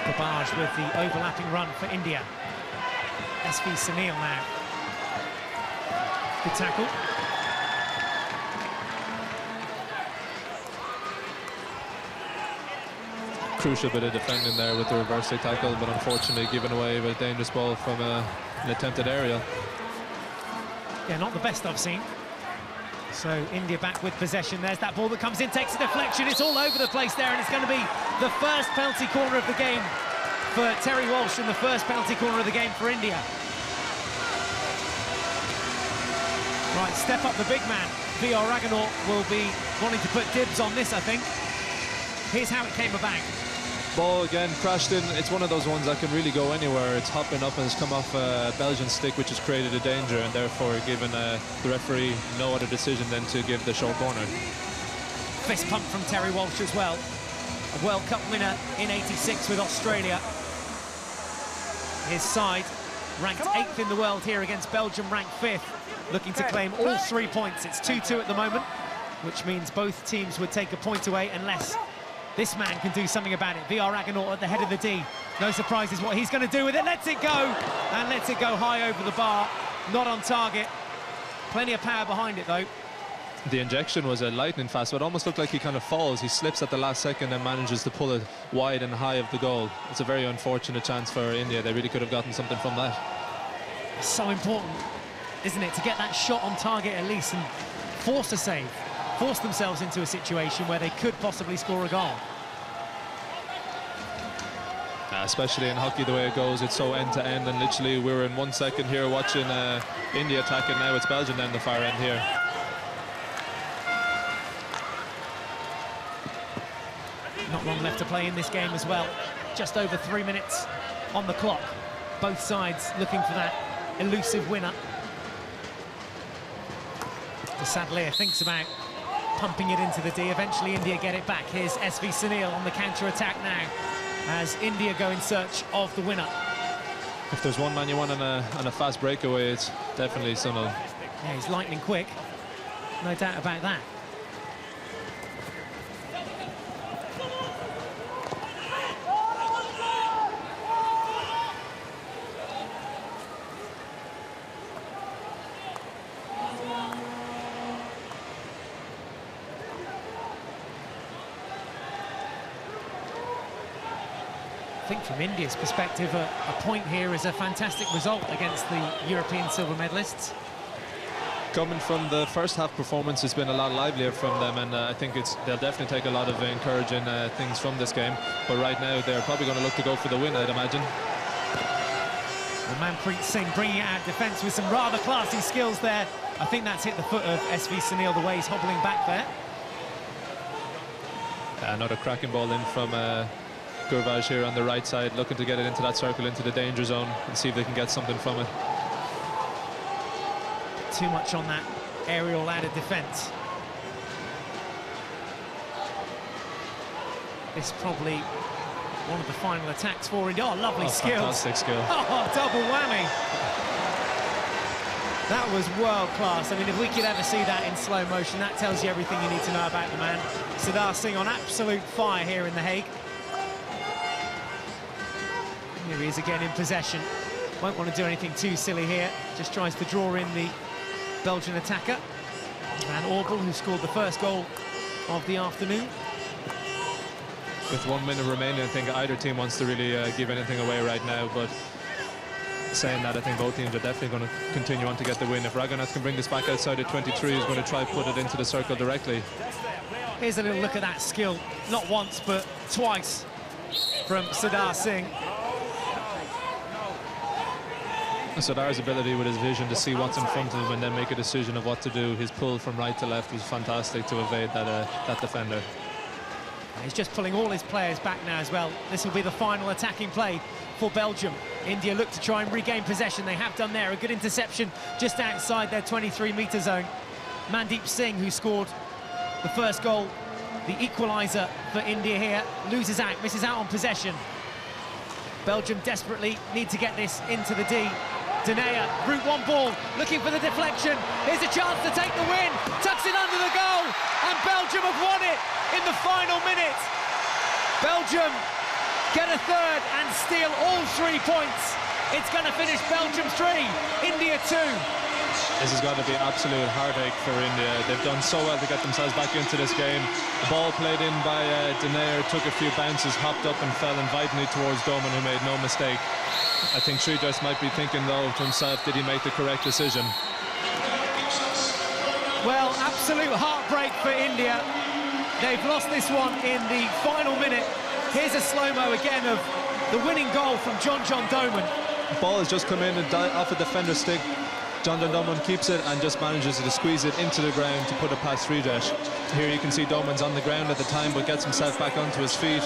Kabaj with the overlapping run for India. SV Sunil now. Good tackle. Crucial bit of defending there with the reverse leg tackle, but unfortunately given away with a dangerous ball from an attempted aerial. Yeah, not the best I've seen. So India back with possession. There's that ball that comes in, takes a deflection. It's all over the place there, and it's going to be the first penalty corner of the game for Terry Walsh, and the first penalty corner of the game for India. Right, step up the big man. VR Raghunaut will be wanting to put dibs on this, I think. Here's how it came about. Ball again crashed in. It's one of those ones that can really go anywhere. It's hopping up and it's come off a Belgian stick, which has created a danger, and therefore given the referee no other decision than to give the short corner. Fist pump from Terry Walsh as well. A World Cup winner in '86 with Australia. His side ranked 8th in the world here against Belgium, ranked 5th, looking to claim all 3 points. It's 2-2 at the moment, which means both teams would take a point away unless this man can do something about it. VR Raghunaut at the head of the D. No surprises what he's going to do with it. Lets it go, and lets it go high over the bar. Not on target. Plenty of power behind it, though. The injection was a lightning fast, but it almost looked like he kind of falls. He slips at the last second and manages to pull it wide and high of the goal. It's a very unfortunate chance for India. They really could have gotten something from that. It's so important, isn't it, to get that shot on target at least and force a save. Force themselves into a situation where they could possibly score a goal. Especially in hockey, the way it goes, it's so end-to-end, and literally we were in 1 second here watching India attack, and now it's Belgium down the far end here. Not long left to play in this game as well. Just over 3 minutes on the clock. Both sides looking for that elusive winner. The Sadlier thinks about pumping it into the D. Eventually India get it back. Here's SV Sunil on the counter-attack now as India go in search of the winner. If there's one man you want on a fast breakaway, it's definitely Sunil. Yeah, he's lightning quick. No doubt about that. think from India's perspective, a point here is a fantastic result against the European silver medalists. Coming from the first half performance, it's been a lot livelier from them, and I think they'll definitely take a lot of encouraging things from this game. But right now, they're probably going to look to go for the win, I'd imagine. Well, Manpreet Singh bringing it out defence with some rather classy skills there. I think that's hit the foot of SV Sunil, the way he's hobbling back there. Another cracking ball in from Gurvaj here on the right side, looking to get it into that circle, into the danger zone, and see if they can get something from it. Too much on that aerial added defence. This is probably one of the final attacks for India. Oh, lovely skills. Fantastic skill. Oh, double whammy. That was world class. I mean, if we could ever see that in slow motion, that tells you everything you need to know about the man. Sardar Singh on absolute fire here in The Hague. Here he is again in possession. Won't want to do anything too silly here. Just tries to draw in the Belgian attacker. Van Orbel, who scored the first goal of the afternoon. With 1 minute remaining, I think either team wants to really give anything away right now, but saying that, I think both teams are definitely going to continue on to get the win. If Raghunath can bring this back outside of 23, he's going to try put it into the circle directly. Here's a little look at that skill, not once but twice from Sardar Singh. Sardar's ability with his vision to see what's in front of him and then make a decision of what to do. His pull from right to left was fantastic to evade that defender. He's just pulling all his players back now as well. This will be the final attacking play for Belgium. India look to try and regain possession. They have done there. A good interception just outside their 23-metre zone. Mandeep Singh, who scored the first goal, the equaliser for India here, loses out, misses out on possession. Belgium desperately need to get this into the D. Danea, route one ball, looking for the deflection. Here's a chance to take the win. Tucks it under the goal, and Belgium have won it in the final minute. Belgium get a third and steal all 3 points. It's going to finish Belgium 3, India 2. This has got to be absolute heartache for India. They've done so well to get themselves back into this game. The ball played in by Danea, took a few bounces, hopped up and fell invitingly towards Doman, who made no mistake. I think Sridhar might be thinking, though, to himself, did he make the correct decision? Well, absolute heartbreak for India. They've lost this one in the final minute. Here's a slow-mo again of the winning goal from John Doman. The ball has just come in and off a defender's stick. John Doman keeps it and just manages to squeeze it into the ground to put it past Sridhar. Here you can see Doman's on the ground at the time, but gets himself back onto his feet.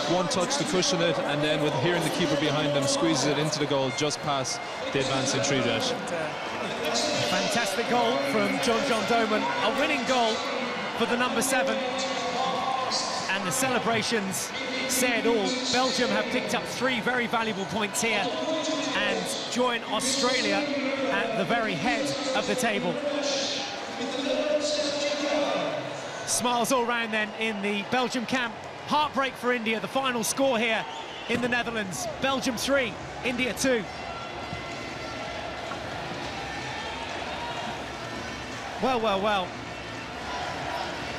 One touch to cushion it, and then with hearing the keeper behind him, squeezes it into the goal just past the advancing Sridhar. Fantastic goal from John Doman, a winning goal for the number 7. And the celebrations say it all. Belgium have picked up 3 very valuable points here and join Australia at the very head of the table. Smiles all round then in the Belgium camp. Heartbreak for India, the final score here in the Netherlands. Belgium 3, India 2. Well.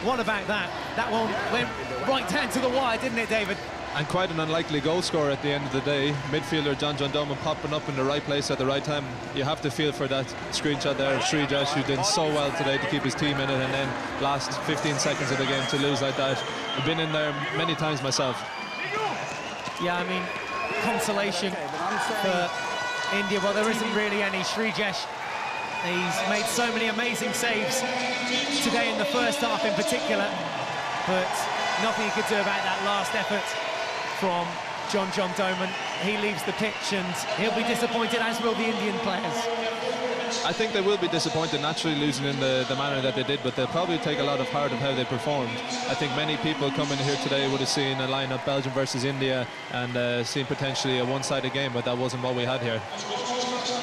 What about that? That one went right down to the wire, didn't it, David? And quite an unlikely goal scorer at the end of the day. Midfielder John Doman popping up in the right place at the right time. You have to feel for that screenshot there of Sridhar, who did so well today to keep his team in it, and then last 15 seconds of the game to lose like that. I've been in there many times myself. Yeah, I mean, consolation for India. Well, there isn't really any. Sridhar, he's made so many amazing saves today in the first half in particular, but nothing he could do about that last effort from John Doman. He leaves the pitch and he'll be disappointed, as will the Indian players. I think they will be disappointed naturally losing in the manner that they did, but they'll probably take a lot of heart of how they performed. I think many people coming here today would have seen a lineup Belgium versus India and seen potentially a one-sided game, but that wasn't what we had here.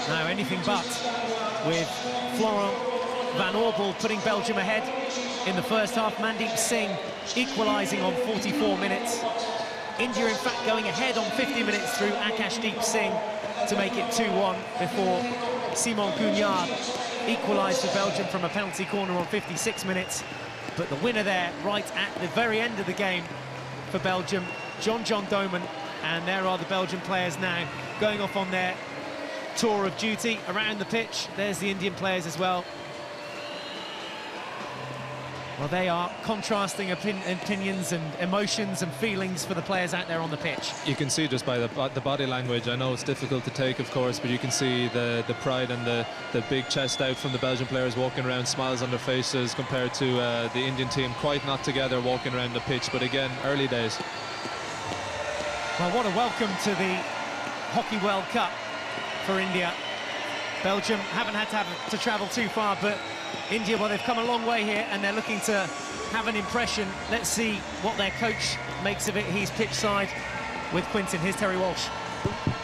No, anything but, with Florent Van Orbel putting Belgium ahead in the first half. Mandeep Singh equalising on 44 minutes. India, in fact, going ahead on 50 minutes through Akashdeep Singh to make it 2-1 before Simon Guignard equalised for Belgium from a penalty corner on 56 minutes. But the winner there, right at the very end of the game for Belgium, John Doman, And there are the Belgian players now going off on their tour of duty around the pitch. There's the Indian players as well. Well, they are contrasting opinions and emotions and feelings for the players out there on the pitch. You can see just by the body language. I know it's difficult to take, of course, but you can see the pride and the big chest out from the Belgian players walking around, smiles on their faces, compared to the Indian team quite not together walking around the pitch. But again, early days. Well, what a welcome to the Hockey World Cup for India. Belgium haven't had to travel too far, but India, well, they've come a long way here and they're looking to have an impression. Let's see what their coach makes of it. He's pitch side with Quinton. Here's Terry Walsh.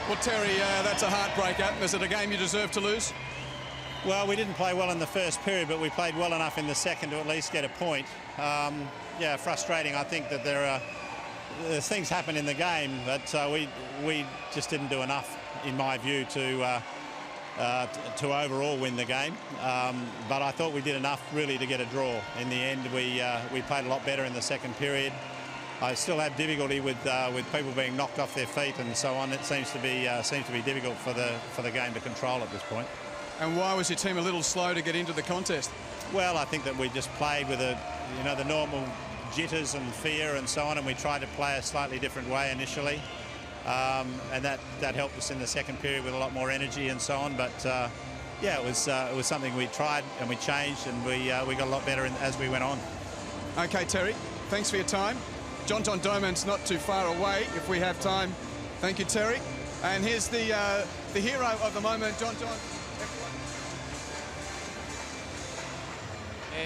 Well, Terry, that's a heartbreaker. Is it a game you deserve to lose? Well, we didn't play well in the first period, but we played well enough in the second to at least get a point. Yeah, frustrating. I think that there's things happen in the game, but we just didn't do enough, in my view, to overall win the game. But I thought we did enough really to get a draw. In the end, we played a lot better in the second period. I still have difficulty with people being knocked off their feet and so on. It seems to be difficult for the game to control at this point. And why was your team a little slow to get into the contest? Well, I think that we just played with the normal jitters and fear and so on, and we tried to play a slightly different way initially. And that helped us in the second period with a lot more energy and so on. But yeah, it was something we tried and we changed, and we got a lot better as we went on. Okay, Terry, thanks for your time. John Doman's not too far away if we have time. Thank you, Terry. And here's the hero of the moment, John.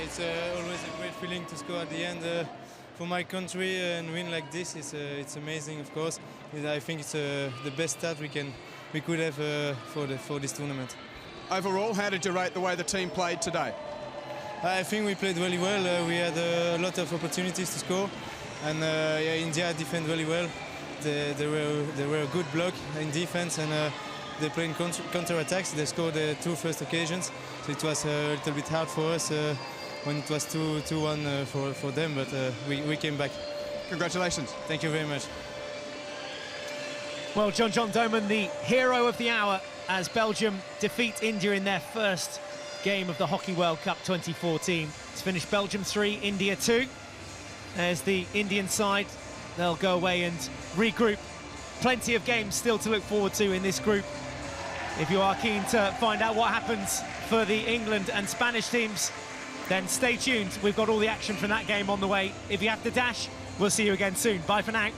It's always a great feeling to score at the end for my country and win like this. It's amazing, of course. I think it's the best start we could have for this tournament. Overall, how did you rate the way the team played today? I think we played really well. We had a lot of opportunities to score, and yeah, India defended really well. They were a good block in defense, and they played in counter-attacks. They scored the two first occasions, so it was a little bit hard for us when it was 2-1 for them, but we came back. Congratulations. Thank you very much. Well, John Doman, the hero of the hour, as Belgium defeat India in their first game of the Hockey World Cup 2014. It's finished Belgium 3, India 2. There's the Indian side. They'll go away and regroup. Plenty of games still to look forward to in this group. If you are keen to find out what happens for the England and Spanish teams, then stay tuned. We've got all the action from that game on the way. If you have to dash, we'll see you again soon. Bye for now.